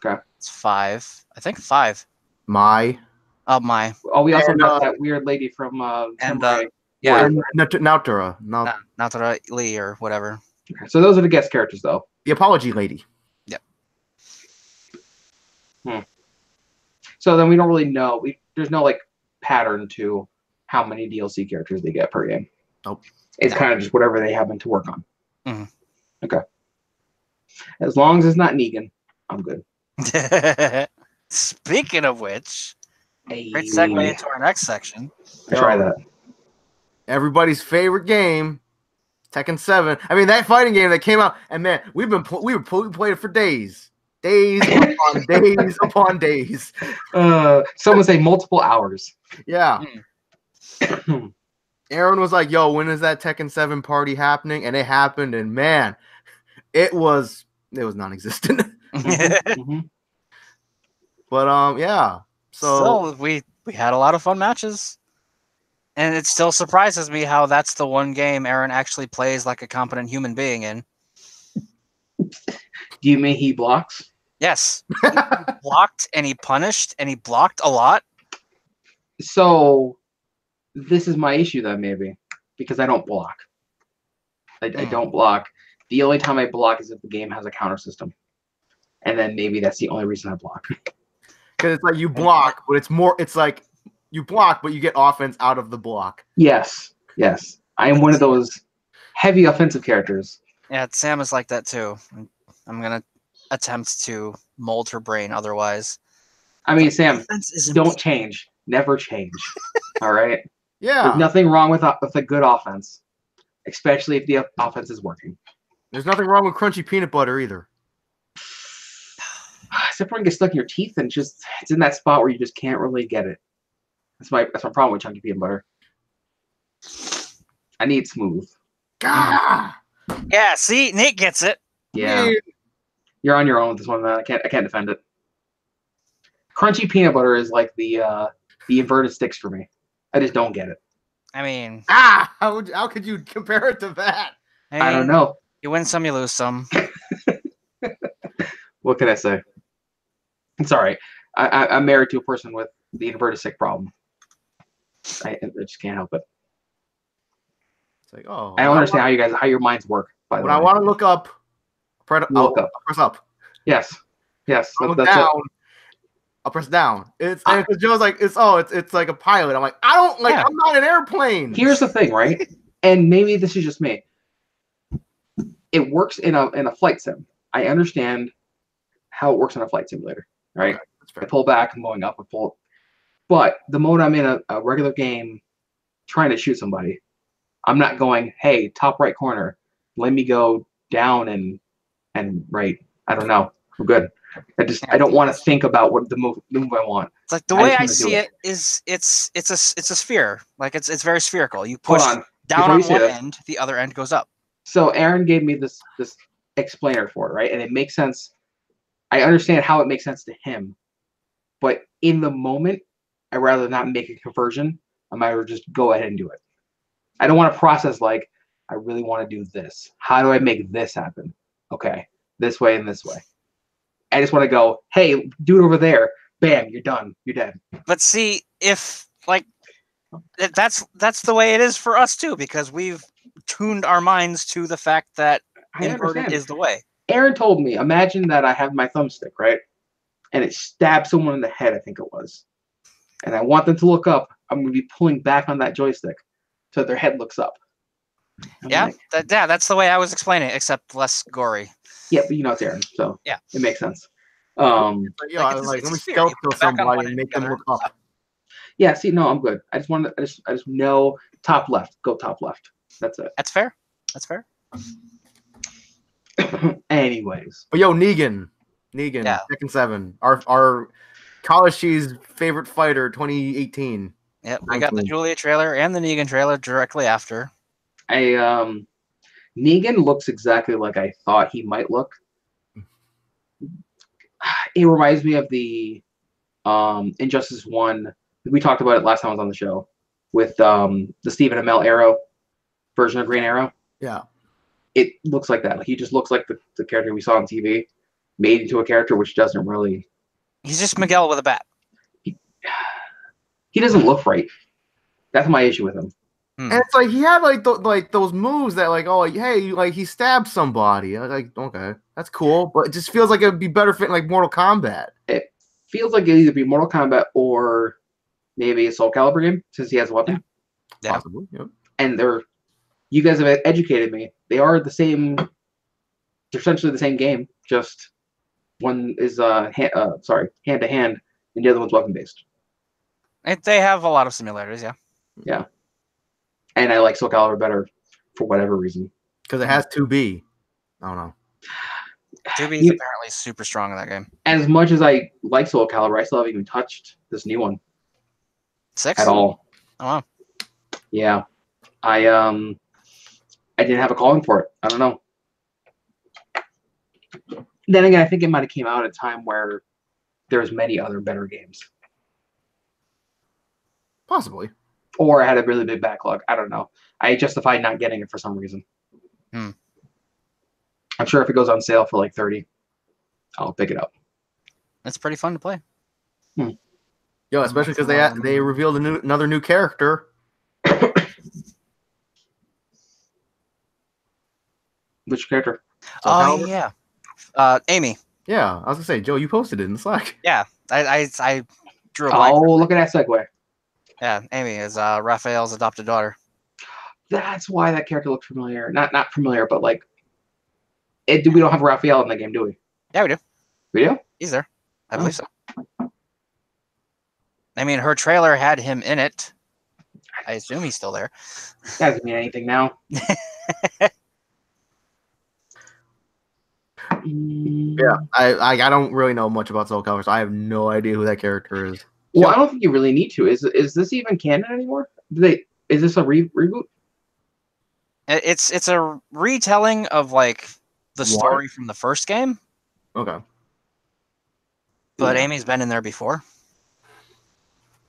Okay. It's 5. I think 5. Mai. Oh, my. Oh, we also got that weird lady from yeah. Natura. Natura Lee or whatever. Okay. So those are the guest characters, though. The apology lady. Yep. So then we don't really know. There's no like pattern to how many DLC characters they get per game. Nope. It's kind of just whatever they happen to work on. Mm-hmm. Okay. As long as it's not Negan, I'm good. Speaking of which, great segue into our next section. Try that. Everybody's favorite game, Tekken 7. I mean, that fighting game that came out, and man, we played it for days. Days upon days upon days. Someone say multiple hours. Yeah. Aaron was like, yo, when is that Tekken 7 party happening? And it happened, and man, it was non-existent. Mm-hmm. But yeah. So we had a lot of fun matches. And it still surprises me how that's the one game Aaron actually plays like a competent human being in. Do you mean he blocks? Yes. He blocked and he punished and he blocked a lot. So this is my issue then, maybe, because I don't block. I don't block. The only time I block is if the game has a counter system. And then maybe that's the only reason I block. Because it's like you block, but it's like you block, but you get offense out of the block. Yes. I am one of those heavy offensive characters. Yeah, Sam is like that too. I'm going to attempt to mold her brain otherwise. I mean, Sam, don't change. Never change. All right? Yeah. There's nothing wrong with a good offense, especially if the offense is working. There's nothing wrong with crunchy peanut butter either. Except when it gets stuck in your teeth and it's in that spot where you just can't really get it. That's my problem with chunky peanut butter. I need smooth. Gah! Yeah, see, Nate gets it. Yeah. You're on your own with this one, man. I can't defend it. Crunchy peanut butter is like the inverted sticks for me. I just don't get it. I mean, how could you compare it to that? I don't know. You win some, you lose some. What can I say? It's all right. I'm married to a person with the inverted stick problem. I just can't help it. It's like, oh, I don't understand how your minds work. By the way, when I want to look up, I'll press up. Yes. That's down. I'll press down. It's because Joe's like, it's like a pilot. I'm like, I don't like. Yeah. I'm not an airplane. Here's the thing, right? And maybe this is just me. It works in a flight sim. I understand how it works in a flight simulator, right? Okay, that's fair. I pull back, I'm going up, I pull. But the moment I'm in a regular game trying to shoot somebody, I'm not going, hey, top right corner, let me go down and right. I don't know. I'm good. I don't want to think about what the move I want. It's like the way I see it is it's a sphere. Like it's very spherical. You push down on one end, the other end goes up. So Aaron gave me this explainer for it, right? And it makes sense. I understand how it makes sense to him, but in the moment, I'd rather not make a conversion. I might just go ahead and do it. I don't want to process like, I really want to do this. How do I make this happen? Okay, this way and this way. I just want to go, hey, do it over there. Bam, you're done. You're dead. But see, if like that's the way it is for us too, because we've tuned our minds to the fact that inverted is the way. Aaron told me, imagine that I have my thumbstick, right? And it stabs someone in the head, I think it was. And I want them to look up. I'm going to be pulling back on that joystick so their head looks up. Yeah, that's the way I was explaining it, except less gory. Yeah, but it's Aaron, so yeah, it makes sense. Let me stealth kill somebody and make them look up. Yeah, see, no, I'm good. I just know top left. Go top left. That's it. That's fair. That's fair. Anyways. But Negan, Tekken 7, our College Cheese favorite fighter, 2018. Yep, I got the Julia trailer and the Negan trailer directly after. Negan looks exactly like I thought he might look. It reminds me of the Injustice 1. We talked about it last time I was on the show with the Stephen Amell Arrow version of Green Arrow. Yeah. It looks like that. He just looks like the character we saw on TV, made into a character which doesn't really... He's just Miguel with a bat. He doesn't look right. That's my issue with him. And it's like he had like those moves that hey, he stabbed somebody. I was like, okay, that's cool, but it just feels like it would be better fit in like Mortal Kombat. It feels like it'd either be Mortal Kombat or maybe a Soul Calibur game since he has a weapon. Yeah. Possibly. Yep. And you guys have educated me. They are the same. They're essentially the same game. Just one is hand to hand, and the other one's weapon based. They have a lot of similarities. Yeah. Yeah. And I like Soul Calibur better for whatever reason. Because it has 2B. I don't know. 2B is apparently super strong in that game. As much as I like Soul Calibur, I still haven't even touched this new one. 6? At all. Oh, wow. Yeah. I didn't have a calling for it. I don't know. Then again, I think it might have came out at a time where there's many other better games. Possibly. Or I had a really big backlog. I don't know. I justified not getting it for some reason. I'm sure if it goes on sale for like $30, I'll pick it up. It's pretty fun to play. Yo, especially because they revealed another new character. Which character? Oh, yeah. Amy. Yeah, I was gonna say, Joe, you posted it in Slack. Yeah, I drew a blank. Oh, look at that segue. Yeah, Amy is Raphael's adopted daughter. That's why that character looked familiar. Not familiar, but like, we don't have Raphael in the game, do we? Yeah, we do. We do? He's there. I believe so. I mean, her trailer had him in it. I assume he's still there. That doesn't mean anything now. Yeah, I don't really know much about Soul Calibur, so I have no idea who that character is. Well, I don't think you really need to. Is this even canon anymore? Is this a reboot? It's a retelling of like the story from the first game. Okay. But Amy's been in there before.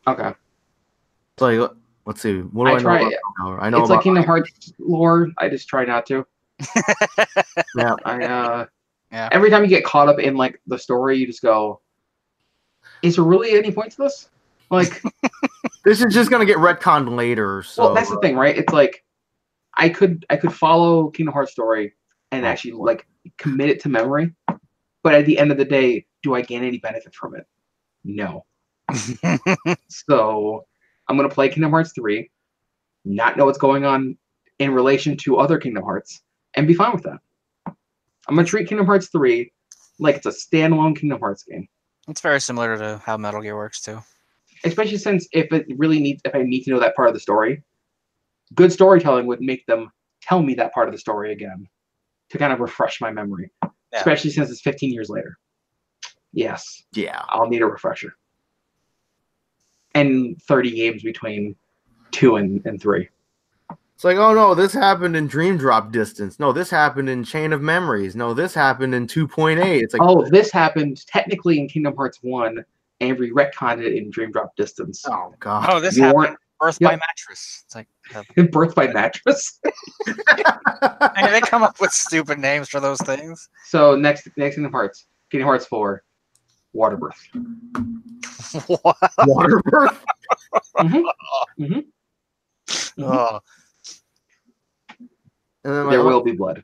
Okay. So let's see. What do I know about Soul Calibur? I know it's like Kingdom Hearts lore. I just try not to. Yeah. Yeah. Every time you get caught up in like the story, you just go, "Is there really any point to this?" Like, this is just gonna get retconned later. So well, that's the thing, right? It's like I could follow Kingdom Hearts story and actually like commit it to memory, but at the end of the day, do I gain any benefit from it? No. So I'm gonna play Kingdom Hearts 3, not know what's going on in relation to other Kingdom Hearts, and be fine with that. I'm gonna treat Kingdom Hearts 3 like it's a standalone Kingdom Hearts game. It's very similar to how Metal Gear works too. Especially since if I need to know that part of the story, good storytelling would make them tell me that part of the story again to kind of refresh my memory. Yeah. Especially since it's 15 years later. Yes. Yeah. I'll need a refresher. And 30 games between 2 and 3. It's like, oh no, this happened in Dream Drop Distance. No, this happened in Chain of Memories. No, this happened in 2.8. It's like, oh, this happened technically in Kingdom Hearts 1, and we retconned it in Dream Drop Distance. oh god. Oh, this You happened. weren't- Birth Yep. by Mattress. It's like Birth by Mattress. I mean, they come up with stupid names for those things. So next Kingdom Hearts 4, Water Birth. What? Water Birth. Oh, And then There like, will be blood.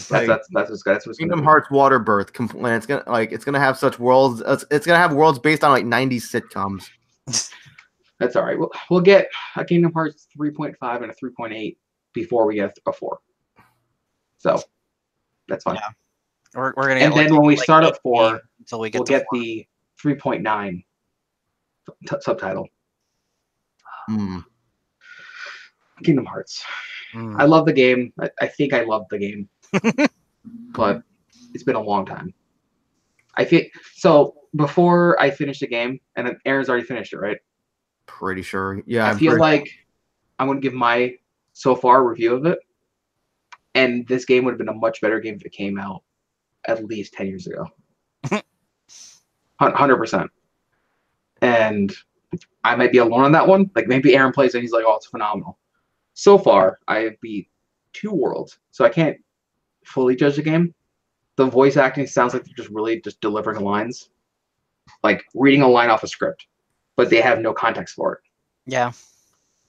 like, That's what's gonna Kingdom be. Hearts Water Birth. It's gonna have such worlds. It's gonna have worlds based on like 90s sitcoms. That's all right. We'll get a Kingdom Hearts 3.5 and a 3.8 before we get a 4. So that's fine. Yeah. We're gonna get And then when we start at 4, until we get we'll to get 4. the 3.9 subtitle. Kingdom Hearts. I love the game. I think I love the game, but it's been a long time. I think so. Before I finish the game, and Aaron's already finished it, right? Pretty sure. Yeah. I feel like I'm going to give my so far review of it, and this game would have been a much better game if it came out at least 10 years ago. 100%. And I might be alone on that one. Like maybe Aaron plays it and he's like, oh, it's phenomenal. So far, I beat 2 worlds, so I can't fully judge the game. The voice acting sounds like they're just really just delivering lines, like reading a line off a script, but they have no context for it. Yeah.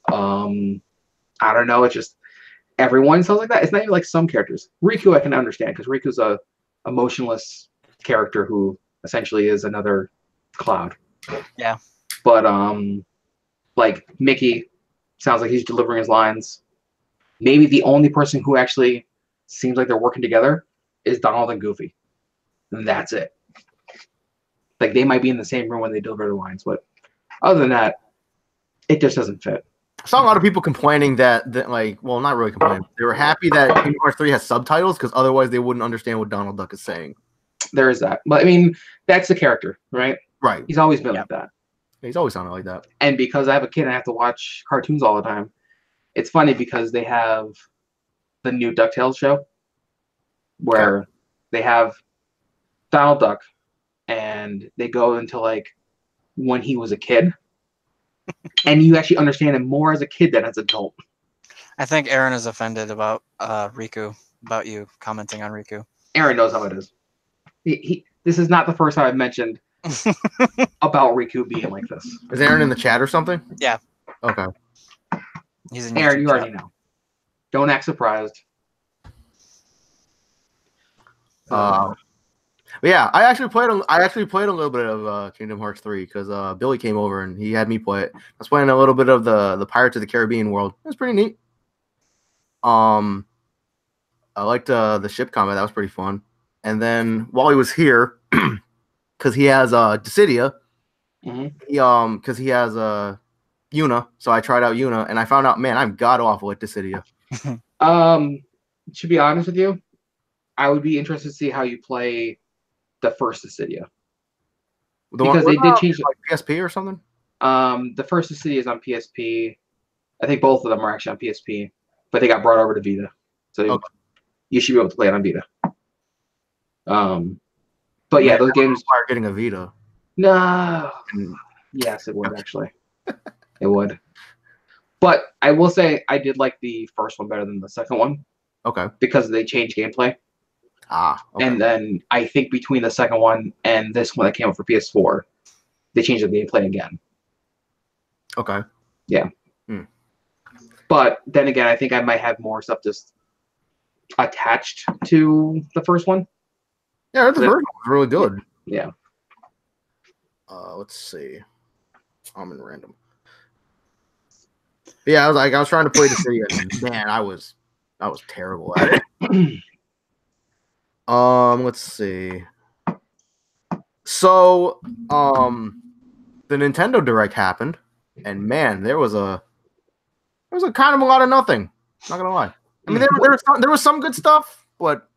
I don't know. It's just everyone sounds like that. It's not even like some characters. Riku, I can understand because Riku's a emotionless character who essentially is another Cloud. Yeah. But like Mickey sounds like he's delivering his lines. Maybe the only person who actually seems like they're working together is Donald and Goofy. And that's it. Like they might be in the same room when they deliver the lines, but other than that, it just doesn't fit. I saw a lot of people complaining that like, well, not really complaining. They were happy that Kingdom Hearts 3 has subtitles because otherwise they wouldn't understand what Donald Duck is saying. There is that. But I mean, that's the character, right? Right. He's always been like that. He's always sounded like that. And because I have a kid and I have to watch cartoons all the time, it's funny because they have the new DuckTales show where they have Donald Duck and they go into like when he was a kid. And you actually understand him more as a kid than as an adult. I think Aaron is offended about Riku, about you commenting on Riku. Aaron knows how it is. This is not the first time I've mentioned about Riku being like this. Is Aaron in the chat or something? Yeah. Okay. He's in Aaron, YouTube you chat. already know. Don't act surprised. But yeah, I actually played a little bit of Kingdom Hearts 3 because Billy came over and he had me play it. I was playing a little bit of the Pirates of the Caribbean world. It was pretty neat. I liked the ship combat. That was pretty fun. And then while he was here, because he has Dissidia, because he has Yuna, so I tried out Yuna and I found out, man, I'm god awful at Dissidia. To be honest with you, I would be interested to see how you play the first Dissidia. Because they did change like PSP or something. The first Dissidia is on PSP. I think both of them are actually on PSP, but they got brought over to Vita, so you should be able to play it on Vita. But yeah, those games require getting a Vita. No. Yes, it would actually. It would. But I will say I did like the first one better than the second one. Okay. Because they changed gameplay. Okay. And then I think between the second one and this one that came out for PS4, they changed the gameplay again. Okay. Yeah. But then again, I think I might have more stuff just attached to the first one. Yeah, the first one was really good. Yeah. Let's see. I'm in random. But yeah, I was trying to play the city, and man, I was terrible at it. Let's see. So, the Nintendo Direct happened, and man, there was a kind of a lot of nothing. Not gonna lie. I mean, there was some good stuff, but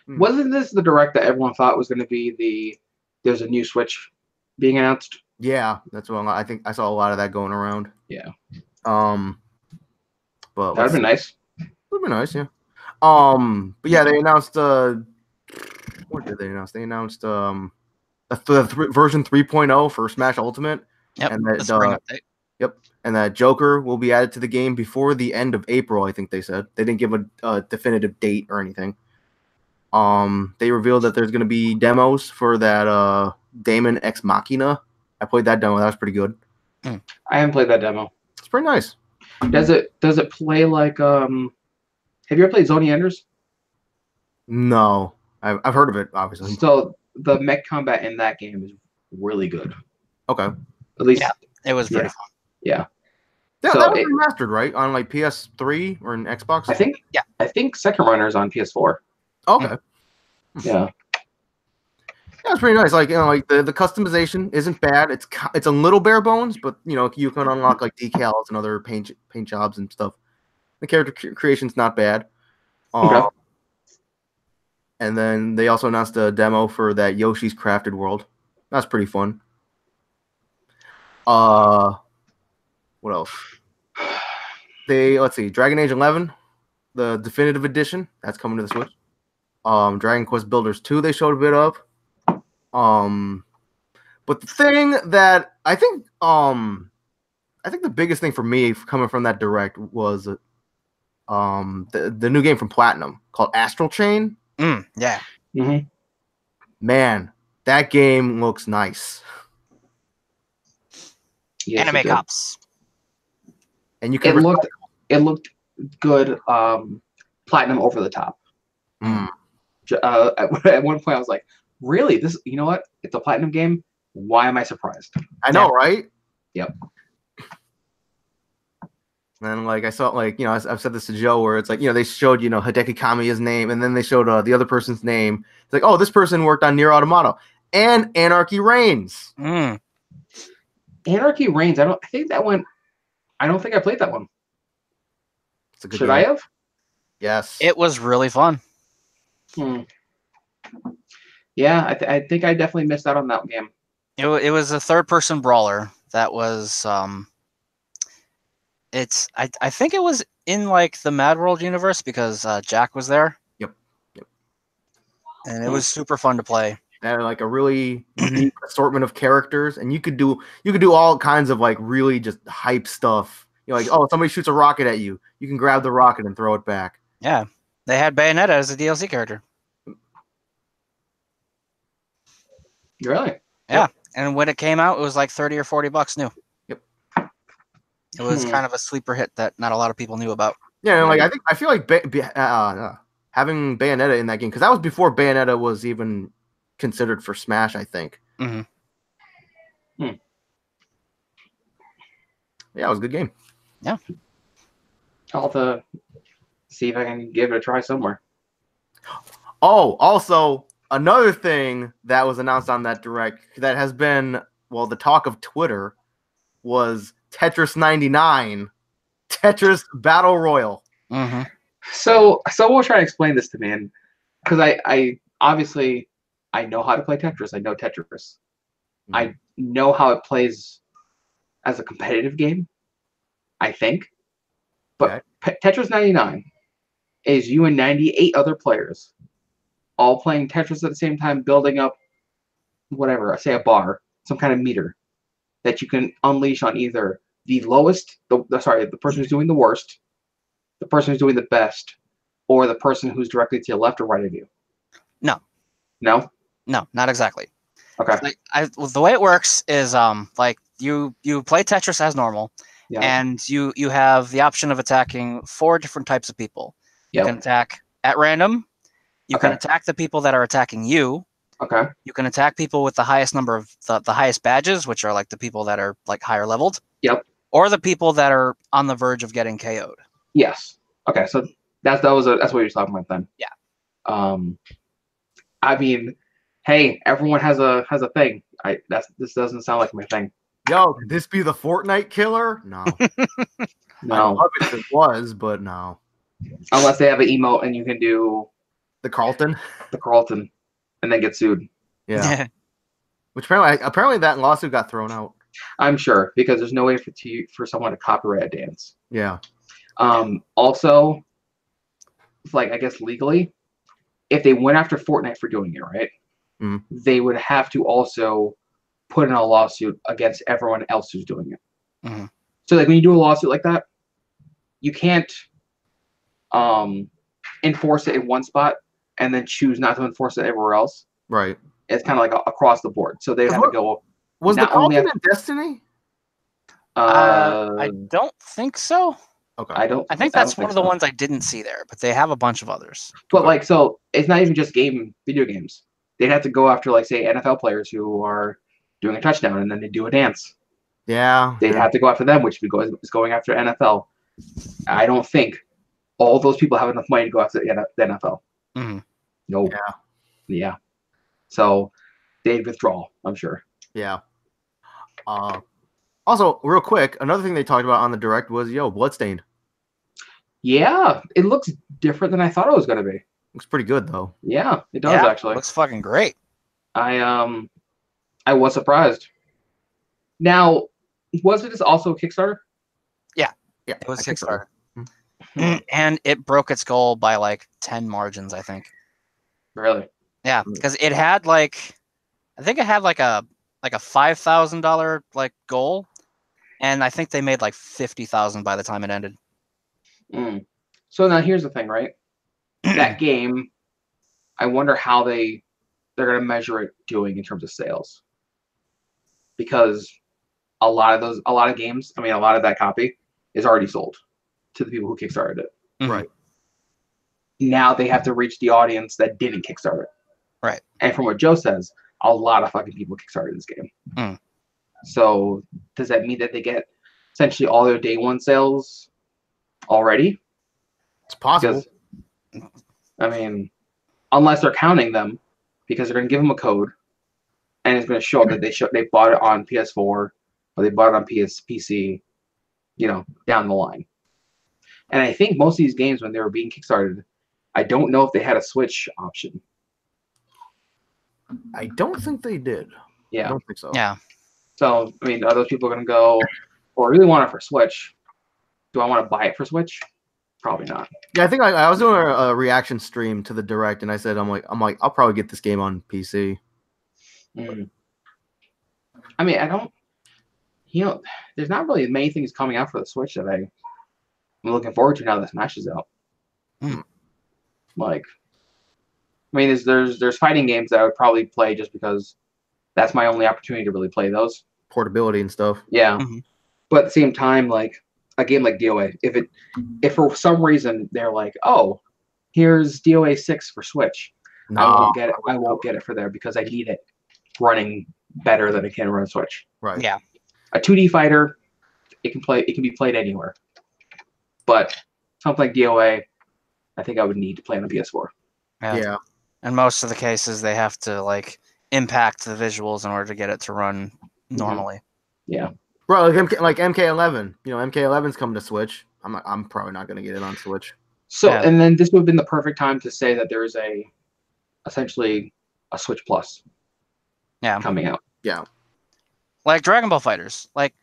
wasn't this the Direct that everyone thought was going to be the there's a new Switch being announced. Yeah, that's what I think. I saw a lot of that going around. Yeah. But That would have been nice. Would be nice, yeah. But yeah, they announced. What did they announce? They announced version 3.0 for Smash Ultimate. Yep. And that yep, and that Joker will be added to the game before the end of April. I think they said they didn't give a definitive date or anything. They revealed that there's going to be demos for that Damon Ex Machina. I played that demo. That was pretty good. I haven't played that demo. It's pretty nice. Does it play like have you ever played Zony Enders? No, I've heard of it, obviously. So the mech combat in that game is really good. Okay. At least it was pretty fun. Yeah. Yeah, So that was remastered, right? On like PS3 or an Xbox? I think Second Runner's on PS4. Okay. Yeah. Yeah, it's pretty nice. Like, like the customization isn't bad. It's a little bare bones, but you can unlock like decals and other paint jobs and stuff. The character creation's not bad. Okay. And then they also announced a demo for that Yoshi's Crafted World. That's pretty fun. What else? Let's see, Dragon Age 11, the definitive edition, that's coming to the Switch. Dragon Quest Builders 2, they showed a bit of. But the thing that I think the biggest thing for me coming from that direct was the new game from Platinum called Astral Chain. Yeah. Mm-hmm. Man, that game looks nice. Yes, Anime Cops. And you can it looked good. Platinum over the top. At one point, I was like, "Really? This? You know what? It's a Platinum game. Why am I surprised?" I know, right? Yep. And like I saw, like I've said this to Joe, where it's like they showed Hideki Kamiya's name, and then they showed the other person's name. It's like, oh, this person worked on Nier Automata and Anarchy Reigns. Anarchy Reigns. I don't think I played that one. It's a good Should game. I have? Yes. It was really fun. Yeah, I think I definitely missed out on that game. It was a third-person brawler that was I think it was in like the Mad World universe because Jack was there. Yep. And it was super fun to play. And like a really unique assortment of characters, and you could do all kinds of like really just hype stuff. Like, oh, somebody shoots a rocket at you, you can grab the rocket and throw it back. Yeah, they had Bayonetta as a DLC character. Really? Yeah, and when it came out, it was like $30 or $40 new. Yep. It was kind of a sleeper hit that not a lot of people knew about. Yeah, like I feel like having Bayonetta in that game, because that was before Bayonetta was even considered for Smash, I think. Mm-hmm. Yeah, it was a good game. Yeah. I'll have to see if I can give it a try somewhere. Oh, also, another thing that was announced on that direct that has been, the talk of Twitter was Tetris 99, Tetris Battle Royale. Mm-hmm. So we'll try to explain this to me, because I obviously I know how to play Tetris. I know Tetris. I know how it plays as a competitive game, I think. But Tetris 99 is you and 98 other players all playing Tetris at the same time, building up whatever, say a bar, some kind of meter that you can unleash on either the lowest, the person who's doing the worst, the person who's doing the best, or the person who's directly to your left or right of you. No. No? No, not exactly. Okay. The way it works is like you play Tetris as normal, and you have the option of attacking 4 different types of people. You can attack at random. You can attack the people that are attacking you. Okay. You can attack people with the highest number of the highest badges, which are like the people that are like higher leveled. Yep. Or the people that are on the verge of getting KO'd. Yes. Okay. So that's what you're talking about then. Yeah. I mean, hey, everyone has a thing. This doesn't sound like my thing. Yo, could this be the Fortnite killer? No. No. I love it if it was, but no. Unless they have an emote and you can do the Carlton, and then get sued. Yeah. Which apparently that lawsuit got thrown out. I'm sure, because there's no way for someone to copyright a dance. Yeah. Also, like, I guess legally, if they went after Fortnite for doing it, right, they would have to also put in a lawsuit against everyone else who's doing it. Mm-hmm. So, like, when you do a lawsuit like that, you can't enforce it in one spot and then choose not to enforce it everywhere else. Right. It's kind of like across the board. So they have to go. Was the continent Destiny? I don't think so. Okay. I think that's one of the ones I didn't see there, but they have a bunch of others. But like, so it's not even just video games. They'd have to go after, like, say, NFL players who are doing a touchdown and then they do a dance. Yeah. They'd have to go after them, which is going after NFL. I don't think all those people have enough money to go after the NFL. Mm-hmm. Nope. Yeah. So they'd withdraw, I'm sure. Yeah. Also, real quick, another thing they talked about on the Direct was, Bloodstained. Yeah, it looks different than I thought it was going to be. Looks pretty good, though. Yeah, it does, actually. It looks fucking great. I was surprised. Now, was it also a Kickstarter? Yeah, it was Kickstarter. And it broke its goal by like 10 margins, I think. Really? Yeah, because it had I think it had like a $5,000 like goal, and I think they made like 50,000 by the time it ended. So now here's the thing, right? That game, I wonder how they're gonna measure it doing in terms of sales, because a lot of games, I mean, a lot of that copy is already sold to the people who kickstarted it. Right. Now they have to reach the audience that didn't kickstart it. Right. And from what Joe says, a lot of fucking people kickstarted this game. So does that mean that they get essentially all their day one sales already? It's possible. Because, I mean, unless they're counting them, because they're going to give them a code, and it's going to show that they bought it on PS4 or they bought it on PC, down the line. And I think most of these games, when they were being kickstarted, I don't know if they had a Switch option. I don't think they did. Yeah. I don't think so. Yeah. So, I mean, are those people going to go, well, I really want it for Switch. Do I want to buy it for Switch? Probably not. Yeah, I think I was doing a reaction stream to the Direct, and I said, I'm like, I'll probably get this game on PC. I mean, I don't, there's not really many things coming out for the Switch that I'm looking forward to now that Smash is out. Like, I mean, there's fighting games that I would probably play just because that's my only opportunity to really play those. Portability and stuff. Yeah. But at the same time, like, a game like DOA, if for some reason they're like, oh, here's DOA 6 for Switch, I won't get it. I won't get it for there because I need it running better than it can run Switch. Right. Yeah. A 2D fighter, it can be played anywhere. But something like DOA, I think I would need to play on the PS4. Yeah. In most of the cases, they have to like impact the visuals in order to get it to run normally. Yeah. Bro, like MK11. MK11's coming to Switch. I'm probably not going to get it on Switch. So, and then this would have been the perfect time to say that there is essentially a Switch Plus. Coming out. Yeah. Like Dragon Ball Fighters. Like,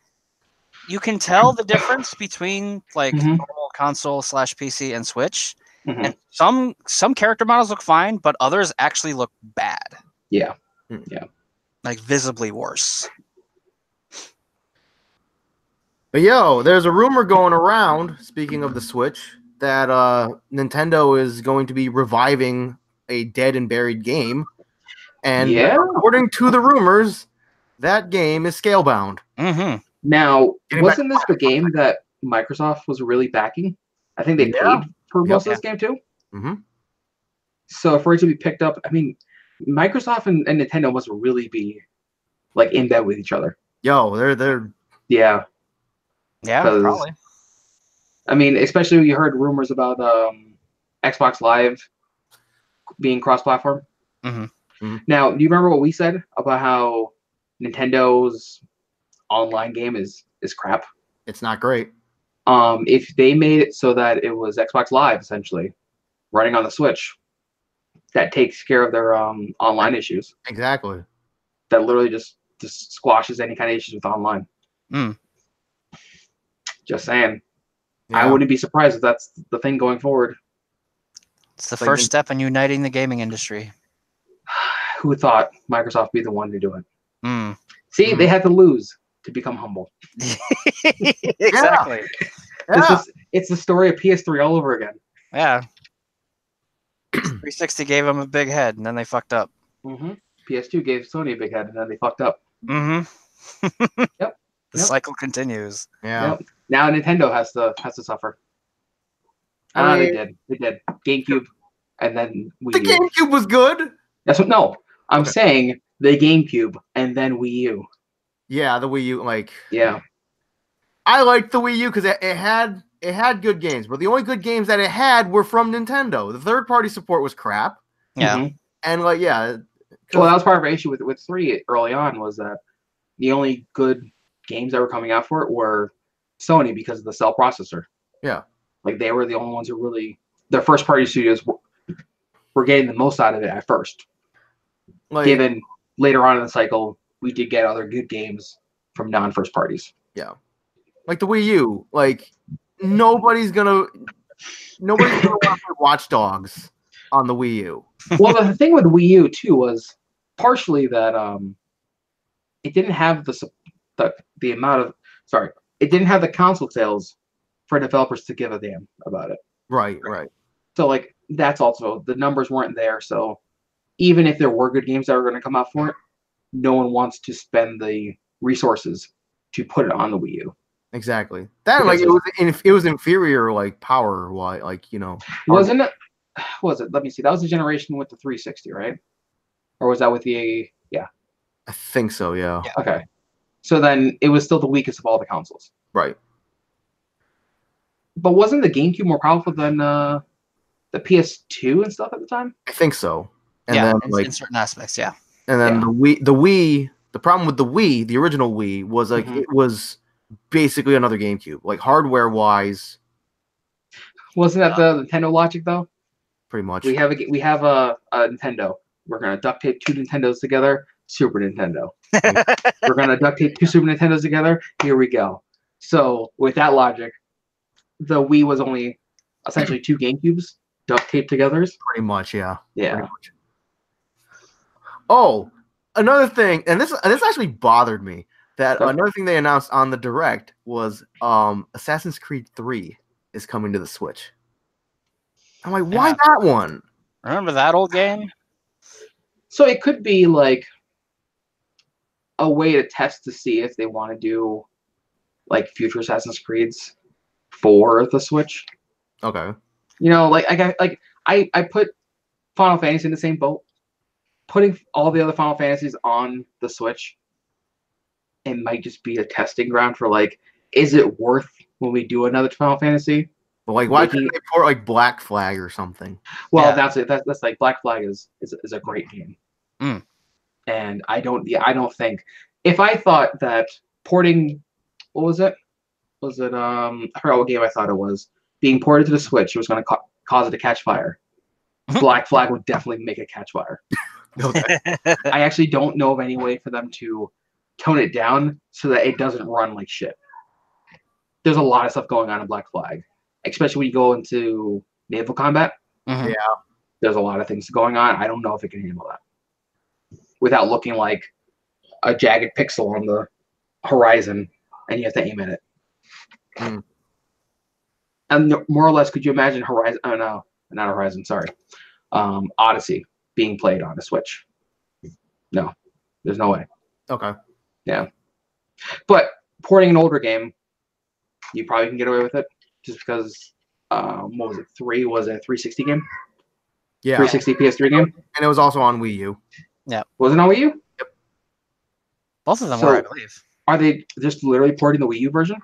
you can tell the difference between like normal console / PC and Switch. And some character models look fine, but others actually look bad. Yeah. Like visibly worse. But there's a rumor going around, speaking of the Switch, that Nintendo is going to be reviving a dead and buried game. And according to the rumors, that game is Scalebound. Now, wasn't this the game that Microsoft was really backing? I think they paid for most of this game too. So for it to be picked up, I mean, Microsoft and Nintendo must really be like in bed with each other. They're Yeah, probably. I mean, especially when you heard rumors about Xbox Live being cross-platform. Now, do you remember what we said about how Nintendo's online game is crap? It's not great. If they made it so that it was Xbox Live, essentially, running on the Switch, that takes care of their online issues. Exactly. that literally just squashes any kind of issues with online. Just saying. Yeah. I wouldn't be surprised if that's the thing going forward. It's the first step in uniting the gaming industry. Who thought Microsoft would be the one to do it? See, they had to lose to become humble. Exactly. Yeah. It's the story of PS3 all over again. Yeah. 360 gave them a big head, and then they fucked up. PS2 gave Sony a big head, and then they fucked up. Yep. The cycle continues. Yeah. Yep. Now Nintendo has to suffer. They did. GameCube, and then Wii U. The GameCube was good. That's what. No, I'm saying the GameCube, and then Wii U. Yeah, the Wii U, Yeah. I liked the Wii U because it had good games, but the only good games that it had were from Nintendo. The third-party support was crap. Yeah. And well, that was part of our issue with 3 early on, was that the only good games that were coming out for it were Sony because of the cell processor. Yeah. They were the only ones who really, their first-party studios were getting the most out of it at first. Given later on in the cycle, we did get other good games from non-first parties. Yeah. Like the Wii U, nobody's gonna want to play Watch Dogs on the Wii U. Well, the thing with Wii U too was partially that it didn't have the amount of it didn't have the console sales for developers to give a damn about it. Right. So that's also, the numbers weren't there. So even if there were good games that were going to come out for it, no one wants to spend the resources to put it on the Wii U. Exactly. That it was inferior power wise, Wasn't it? Was it? Let me see. That was the generation with the 360, right? Or was that with the I think so. Yeah. Okay. So then it was still the weakest of all the consoles. Right. But wasn't the GameCube more powerful than the PS2 and stuff at the time? I think so. And then in certain aspects, yeah. And then the Wii. The problem with the Wii, the original Wii, was it was basically another GameCube, hardware wise. Wasn't that the Nintendo logic though? Pretty much. We have a Nintendo. We're gonna duct tape 2 Nintendos together. Super Nintendo. We're gonna duct tape 2 Super Nintendos together. Here we go. So with that logic, the Wii was only essentially 2 GameCubes duct taped together. Pretty much, yeah. Yeah. Much. Oh, another thing, and this actually bothered me. Another thing they announced on the Direct was Assassin's Creed 3 is coming to the Switch. I'm like, why that one? Remember that old game? So it could be a way to test to see if they want to do future Assassin's Creeds for the Switch. Okay. I put Final Fantasy in the same boat. Putting all the other Final Fantasies on the Switch, it might just be a testing ground for is it worth when we do another Final Fantasy? But why couldn't they port Black Flag or something? Well, that's it. That's Black Flag is a great game. And I don't think, if I thought that porting, what was it? I forgot what game I thought it was, being ported to the Switch, it was going to cause it to catch fire. Black Flag would definitely make it catch fire. Okay. I actually don't know of any way for them to tone it down so that it doesn't run like shit. There's a lot of stuff going on in Black Flag, especially when you go into naval combat. Yeah. There's a lot of things going on. I don't know if it can handle that without looking like a jagged pixel on the horizon, and you have to aim at it. And more or less, could you imagine Horizon? Oh no, not Horizon. Sorry, Odyssey being played on a Switch. No, there's no way. Okay. Yeah. But porting an older game, you probably can get away with it just because, what was it? 3 was a 360 game? Yeah. 360 PS3 game? And it was also on Wii U. Yeah. Was it on Wii U? Yep. Both of them were, I believe. Are they just literally porting the Wii U version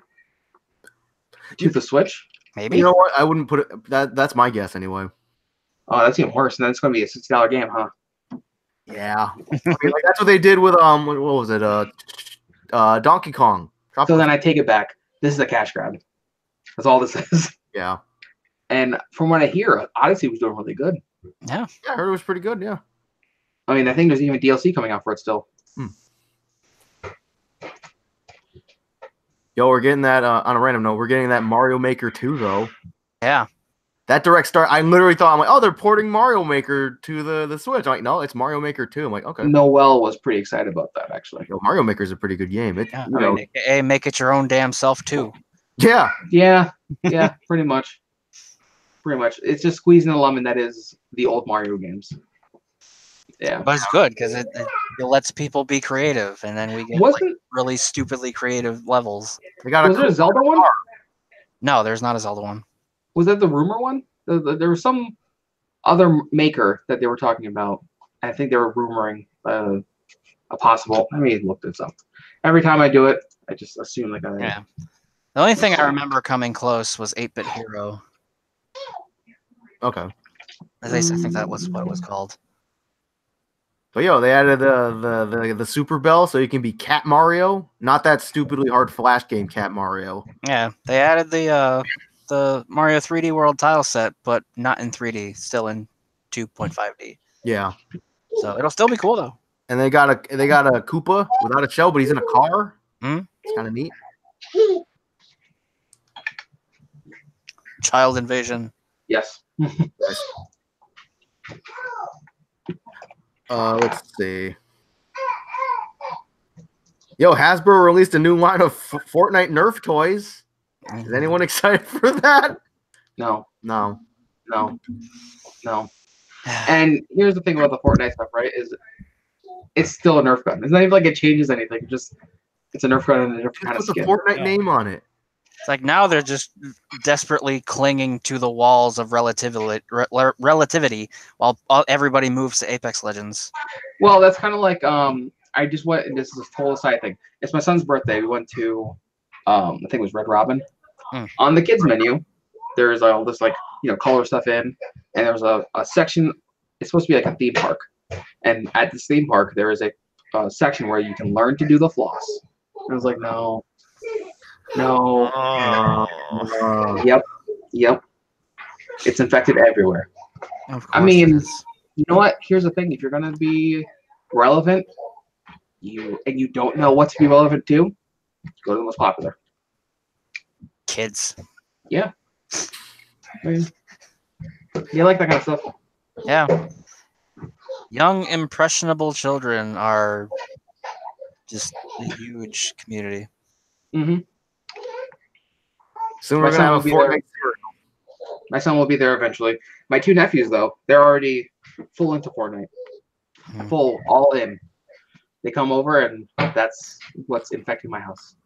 to the Switch? Maybe. You know what? I wouldn't put it. That's my guess anyway. Oh, that's even worse. And then it's going to be a $60 game, huh? Yeah. That's what they did with what was it? Donkey Kong. So then I take it back. This is a cash grab. That's all this is. Yeah. And from what I hear, Odyssey was doing really good. Yeah. Yeah, I heard it was pretty good. Yeah. I mean, I think there's even DLC coming out for it still. Yo, we're getting that on a random note. We're getting that Mario Maker 2 though. Yeah. That direct start. I literally thought, I'm like, oh, they're porting Mario Maker to the Switch. I'm like, no, it's Mario Maker 2. I'm like, okay. Noel was pretty excited about that actually. Yo, Mario Maker is a pretty good game. Make it your own damn self too. Yeah. Yeah. Pretty much. It's just squeezing the lemon that is the old Mario games. Yeah. But it's good because it lets people be creative, and then we get really stupidly creative levels. Was there a Zelda one? No, there's not a Zelda one. Was that the rumor one? There was some other maker that they were talking about. I think they were rumoring a possible. Let me look this up. Every time I do it, I just assume like I. Yeah. The only thing I remember coming close was 8-Bit Hero. Okay. At least I think that was what it was called. But yo, they added the Super Bell, so you can be Cat Mario, not that stupidly hard Flash game Cat Mario. Yeah, they added the Mario 3D World tile set, but not in 3D, still in 2.5D. Yeah. So it'll still be cool though. And they got a Koopa without a shell, but he's in a car. Mm-hmm. It's kind of neat. Child invasion. Yes. Let's see. Yo, Hasbro released a new line of Fortnite Nerf toys. Is anyone excited for that? No. And And here's the thing about the Fortnite stuff, right? Is it's still a Nerf gun. It's not even like it changes anything. It's a Nerf gun and a different kind of Put the skin. Fortnite name on it. it's like now they're just desperately clinging to the walls of relativity while everybody moves to Apex Legends. Well, that's kind of like I just went, and this is a total side thing. It's my son's birthday. We went to I think it was Red Robin. On the kids menu, there's all this color stuff in, and there's a section. It's supposed to be like a theme park, and at this theme park there is a section where you can learn to do the floss. And I was like, no. Yep. It's infected everywhere. I mean, you know what? Here's the thing: if you're gonna be relevant, you don't know what to be relevant to, go to the most popular. Kids. Yeah. I mean, you like that kind of stuff. Yeah. Young, impressionable children are just a huge community. Mm-hmm. Soon we're gonna have a Fortnite. My son will be there eventually. My two nephews, though, they're already full into Fortnite. Full, all in. They come over, and that's what's infecting my house.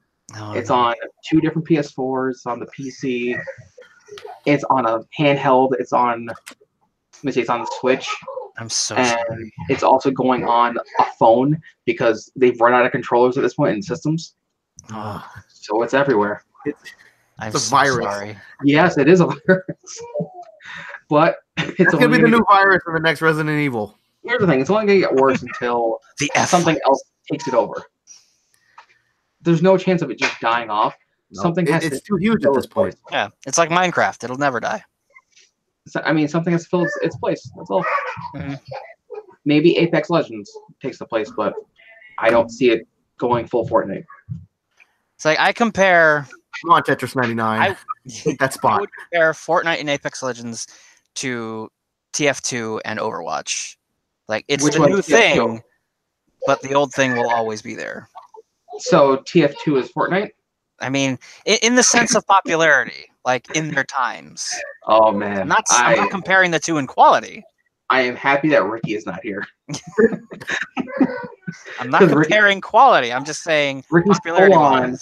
It's on 2 different PS4s. It's on the PC. It's on a handheld. It's on the Switch. I'm so and sorry. It's also going on a phone because they've run out of controllers at this point in systems. So it's everywhere. I'm a virus. Sorry. Yes, it is a virus. But it's gonna be the new virus for the next Resident Evil. Here's the thing: it's only gonna get worse until something else takes it over. There's no chance of it just dying off. No, it's too huge at this point. Yeah, it's like Minecraft. It'll never die. I mean, something has filled its place. That's all. Maybe Apex Legends takes the place, but I don't see it going full Fortnite. It's like I compare. Come on, Tetris 99. Take that spot. I would compare Fortnite and Apex Legends to TF2 and Overwatch. Like it's the new thing, but the old thing will always be there. So TF2 is Fortnite? I mean, in the sense of popularity, like in their times. Oh man, I'm not comparing the two in quality. I am happy that Ricky is not here. I'm not comparing quality. I'm just saying Ricky's popularity on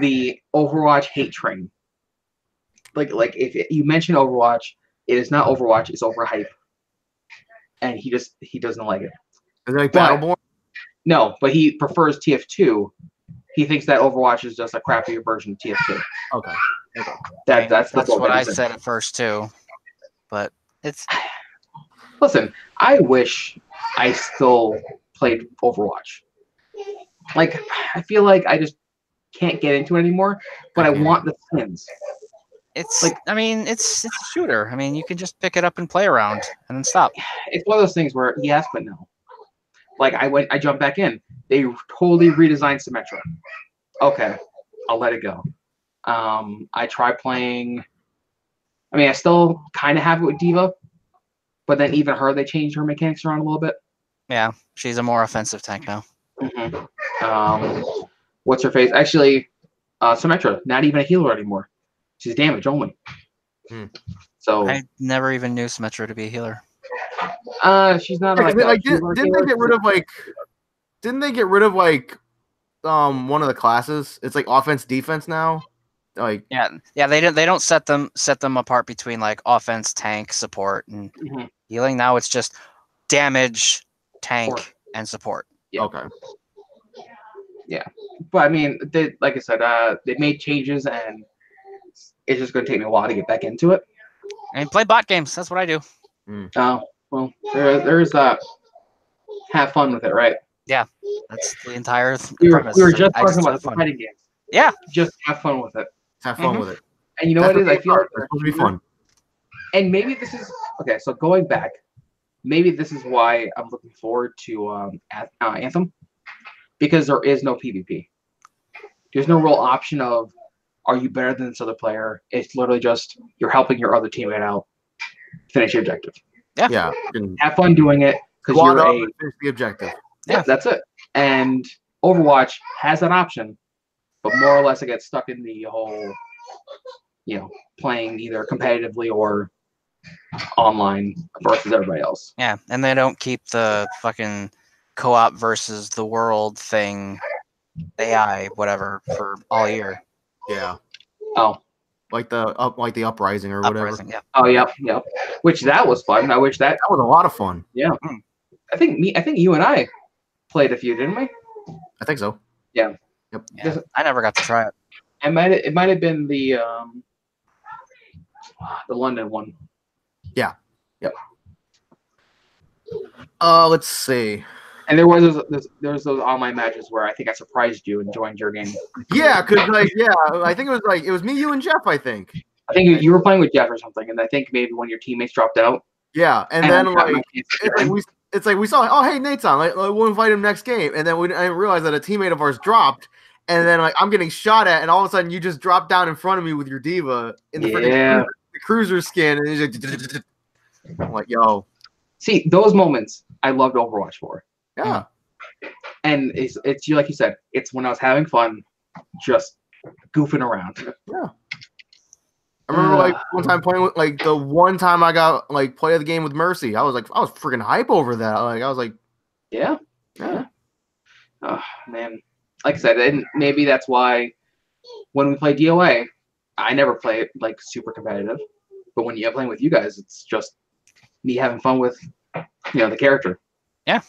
the Overwatch hate train. Like if you mention Overwatch, it is not Overwatch. It's overhype, and he doesn't like it. Is it like Battleborn? No, but he prefers TF2. He thinks that Overwatch is just a crappier version of TF2. Okay. That's what I said at first too. But it's listen. I wish I still played Overwatch. Like I feel like I just can't get into it anymore. But I want the skins. It's like it's a shooter. I mean, you can just pick it up and play around and then stop. It's one of those things where yes, but no. Like I jumped back in. They totally redesigned Symmetra. Okay, I'll let it go. I try playing. I mean, I still kind of have it with Diva, but then even her, they changed her mechanics around a little bit. Yeah, she's a more offensive tank now. What's her face? Actually, Symmetra, not even a healer anymore. She's damage only. So I never even knew Symmetra to be a healer. She's not didn't they get rid of Didn't they get rid of one of the classes? It's like offense defense now. Like yeah, they don't set them apart between like offense, tank, support, and healing. Now it's just damage, tank, and support. Yeah. Okay. Yeah, but I mean, like I said, they made changes, and it's just going to take me a while to get back into it. And play bot games. That's what I do. Oh, well, there's that. Have fun with it, right? Yeah, that's the entire premise. We were just talking about the fighting games. Yeah, just have fun with it. Have fun with it. And you know what it is? I feel like it's supposed to be fun. And maybe this is okay. So going back, maybe this is why I'm looking forward to Anthem, because there is no PvP. There's no real option of are you better than this other player. It's literally just you're helping your other teammate out, finish your objective. Yeah. Have fun doing it because you're finish the objective. Yeah, that's it. And Overwatch has that option, but more or less it gets stuck in the whole, playing either competitively or online versus everybody else. Yeah, and they don't keep the fucking co-op versus the world thing, AI, whatever, for all year. Yeah. Oh. Like the Uprising or whatever. Uprising, yeah. Oh, yep. Which that was fun. I wish that was a lot of fun. Yeah. I think you and I played a few, didn't we? I think so. Yeah. Yep. Yeah. I never got to try it. It might have been the London one. Yeah. Yep. Let's see. And there was those online matches where I think I surprised you and joined your game. Yeah, because I think it was me, you, and Jeff. I think you were playing with Jeff or something, and I think maybe one of your teammates dropped out. Yeah, and then it's like we saw, oh hey, Nate's on, we'll invite him next game, and then I didn't realize that a teammate of ours dropped, and then I'm getting shot at, and all of a sudden you just dropped down in front of me with your diva in the cruiser skin, and he's like, I'm like, yo. See, those moments I loved Overwatch for. Yeah. And it's like you said, it's when I was having fun, just goofing around. Yeah. I remember one time playing with the one time I got play of the game with Mercy. I was freaking hype over that. I was like, yeah. Oh man, like I said, and maybe that's why when we play DOA, I never play it super competitive. But when you're playing with you guys, it's just me having fun with the character. Yeah.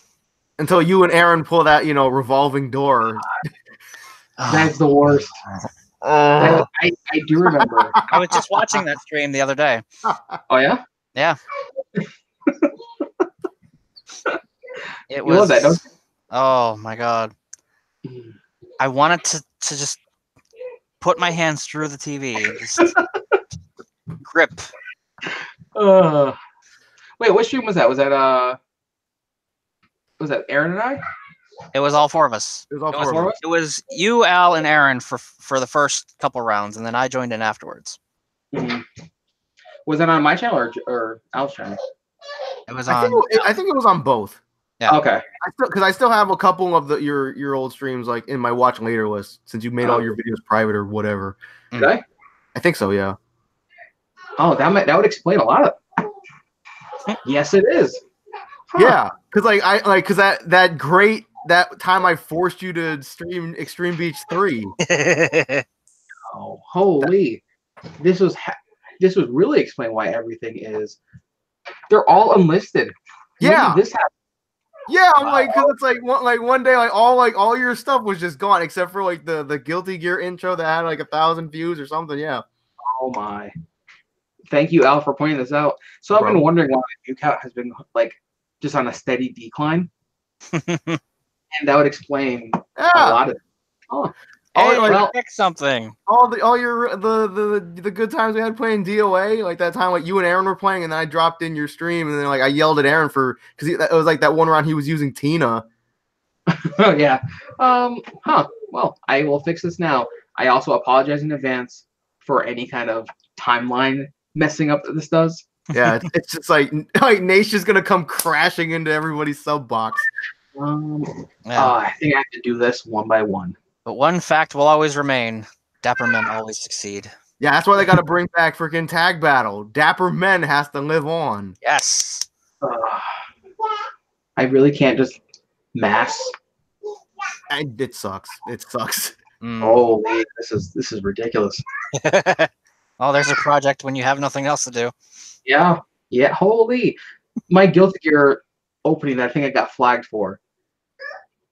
Until you and Aaron pull that revolving door. That's the worst. I do remember. I was just watching that stream the other day. Oh yeah? Yeah. It was. Love that, don't you? Oh my god! I wanted to just put my hands through the TV, and just grip. Wait, what stream was that? Was that Aaron and I? It was all four of us. It was all four of us. It was you, Al, and Aaron for the first couple rounds, and then I joined in afterwards. Mm-hmm. Was that on my channel or Al's channel? It was on. I think it was on both. Yeah. Okay. Because I still have a couple of your old streams in my watch later list since you made all your videos private or whatever. Did I? I think so. Yeah. Oh, that would explain a lot of. Yes, it is. Huh. Yeah, because that time I forced you to stream Extreme Beach 3. Oh, holy! This was really explain why everything is. They're all unlisted. Yeah. This happened. Yeah, I'm because it's one day all your stuff was just gone except for the Guilty Gear intro that had 1,000 views or something. Yeah. Oh my! Thank you, Al, for pointing this out. So I've been wondering why my view count has been just on a steady decline. And that would explain a lot of it. Oh. Pick something. All your the good times we had playing DOA, that time you and Aaron were playing, and then I dropped in your stream, and then I yelled at Aaron because it was that one round he was using Tina. Oh yeah. Well, I will fix this now. I also apologize in advance for any kind of timeline messing up that this does. Yeah, it's just like Nate's just gonna come crashing into everybody's sub box. I think I have to do this one by one. But one fact will always remain: dapper men always succeed. Yeah, that's why they got to bring back freaking tag battle. Dapper men has to live on. Yes. I really can't just mass. It sucks. It sucks. Oh, man, this is ridiculous. Oh, there's a project when you have nothing else to do. Yeah. Holy, my Guilty Gear opening that I think I got flagged for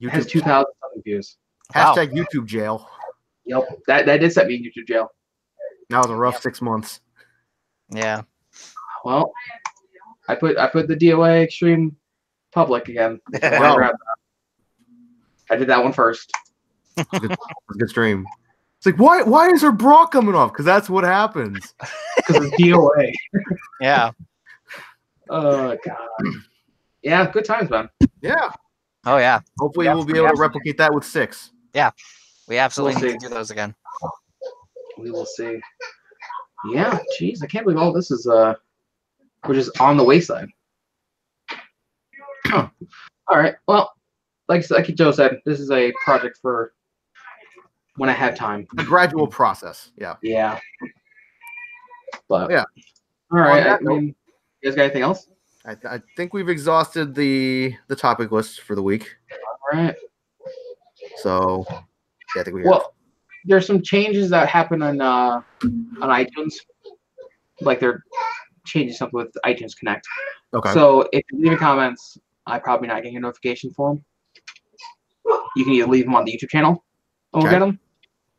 has 2,000 views. Hashtag YouTube jail. Yep, that did set me in YouTube jail. That was a rough 6 months. Yeah. Well, I put the DOA Extreme public again. I did that one first. Good stream. It's like, why is her bra coming off? Because that's what happens. Because of DOA. Yeah. Oh, God. Yeah, good times, man. Yeah. Oh, yeah. Hopefully we'll be able to replicate that with 6. Yeah. We absolutely need to do those again. We will see. Yeah, jeez, I can't believe all this is which is on the wayside. Huh. All right. Well, like Joe said, this is a project for when I have time. A gradual process. Yeah. Yeah. But yeah. All right. I mean, you guys got anything else? I think we've exhausted the topic list for the week. All right. So, yeah, I think we have. There's some changes that happen on iTunes. Like they're changing something with iTunes Connect. Okay. So if you leave comments, I'm probably not getting a notification for them. You can either leave them on the YouTube channel and we'll get them,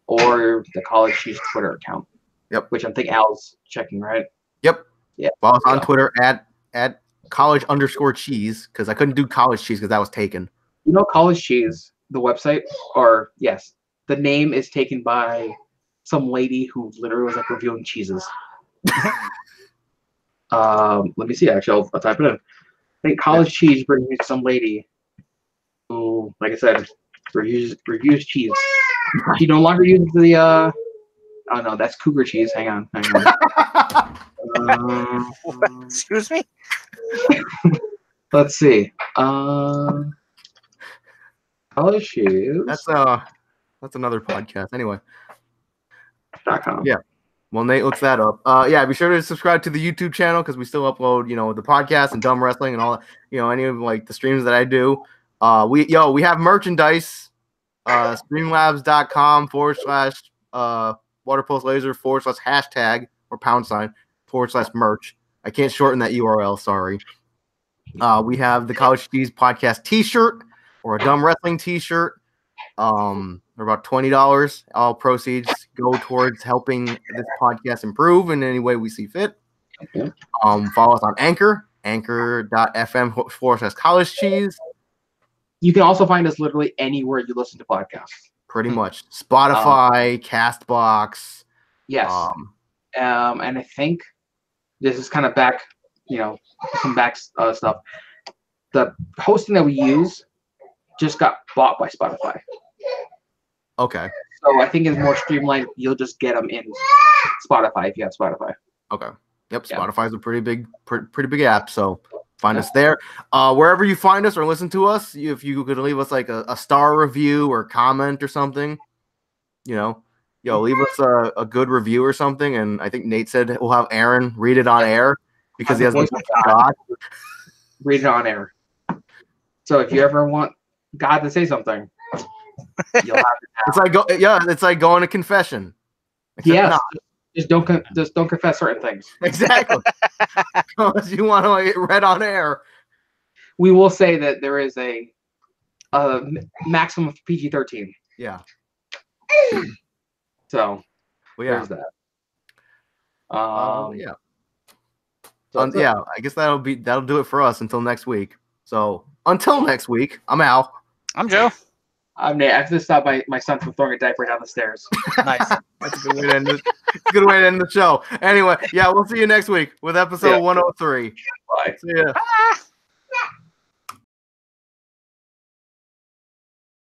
or the College Cheese Twitter account. Yep. Which I think Al's checking, right? Yep. Yeah. Follow us on Twitter at college_cheese, because I couldn't do college cheese because that was taken. You know, College Cheese, the website, or yes, the name is taken by some lady who literally was like reviewing cheeses. Let me see. Actually, I'll type it in. I think College Cheese brings me some lady who, like I said, reviews cheese. She no longer uses the. Oh no, that's Cougar cheese. Hang on. Excuse me. Let's see. College Cheese. That's another podcast. Anyway. .com. Yeah. Well, Nate looks that up. Yeah, be sure to subscribe to the YouTube channel because we still upload, the podcast and dumb wrestling and all that, any of like the streams that I do. We have merchandise. Streamlabs.com /waterpulselaser /hashtag or # /merch. I can't shorten that URL, sorry. We have the College Cheese Podcast t-shirt or a dumb wrestling t-shirt. They're about $20. All proceeds go towards helping this podcast improve in any way we see fit. Follow us on anchor.fm /college cheese. You can also find us literally anywhere you listen to podcasts. Pretty much. Spotify, Castbox. Yes. And I think this is kind of back, some back stuff. The hosting that we use just got bought by Spotify. Okay. So I think it's more streamlined. You'll just get them in Spotify if you have Spotify. Okay. Yep. Spotify's a pretty big app. So find us there. Wherever you find us or listen to us, if you could leave us like a star review or comment or something, leave us a good review or something. And I think Nate said we'll have Aaron read it on air because he has the voice of God. Read it on air. So if you ever want God to say something, you'll have to. It's like going to confession. Yes. Just don't confess certain things. Exactly. Unless you want to get read on air. We will say that there is a maximum of PG-13. Yeah. So there's that. Yeah. I guess that'll do it for us until next week. So until next week, I'm Al. I'm Joe. I'm Nate. I have to stop my son from throwing a diaper down the stairs. Nice. That's a good way to end this. Good way to end the show. Anyway, we'll see you next week with episode 103. Bye. See ya.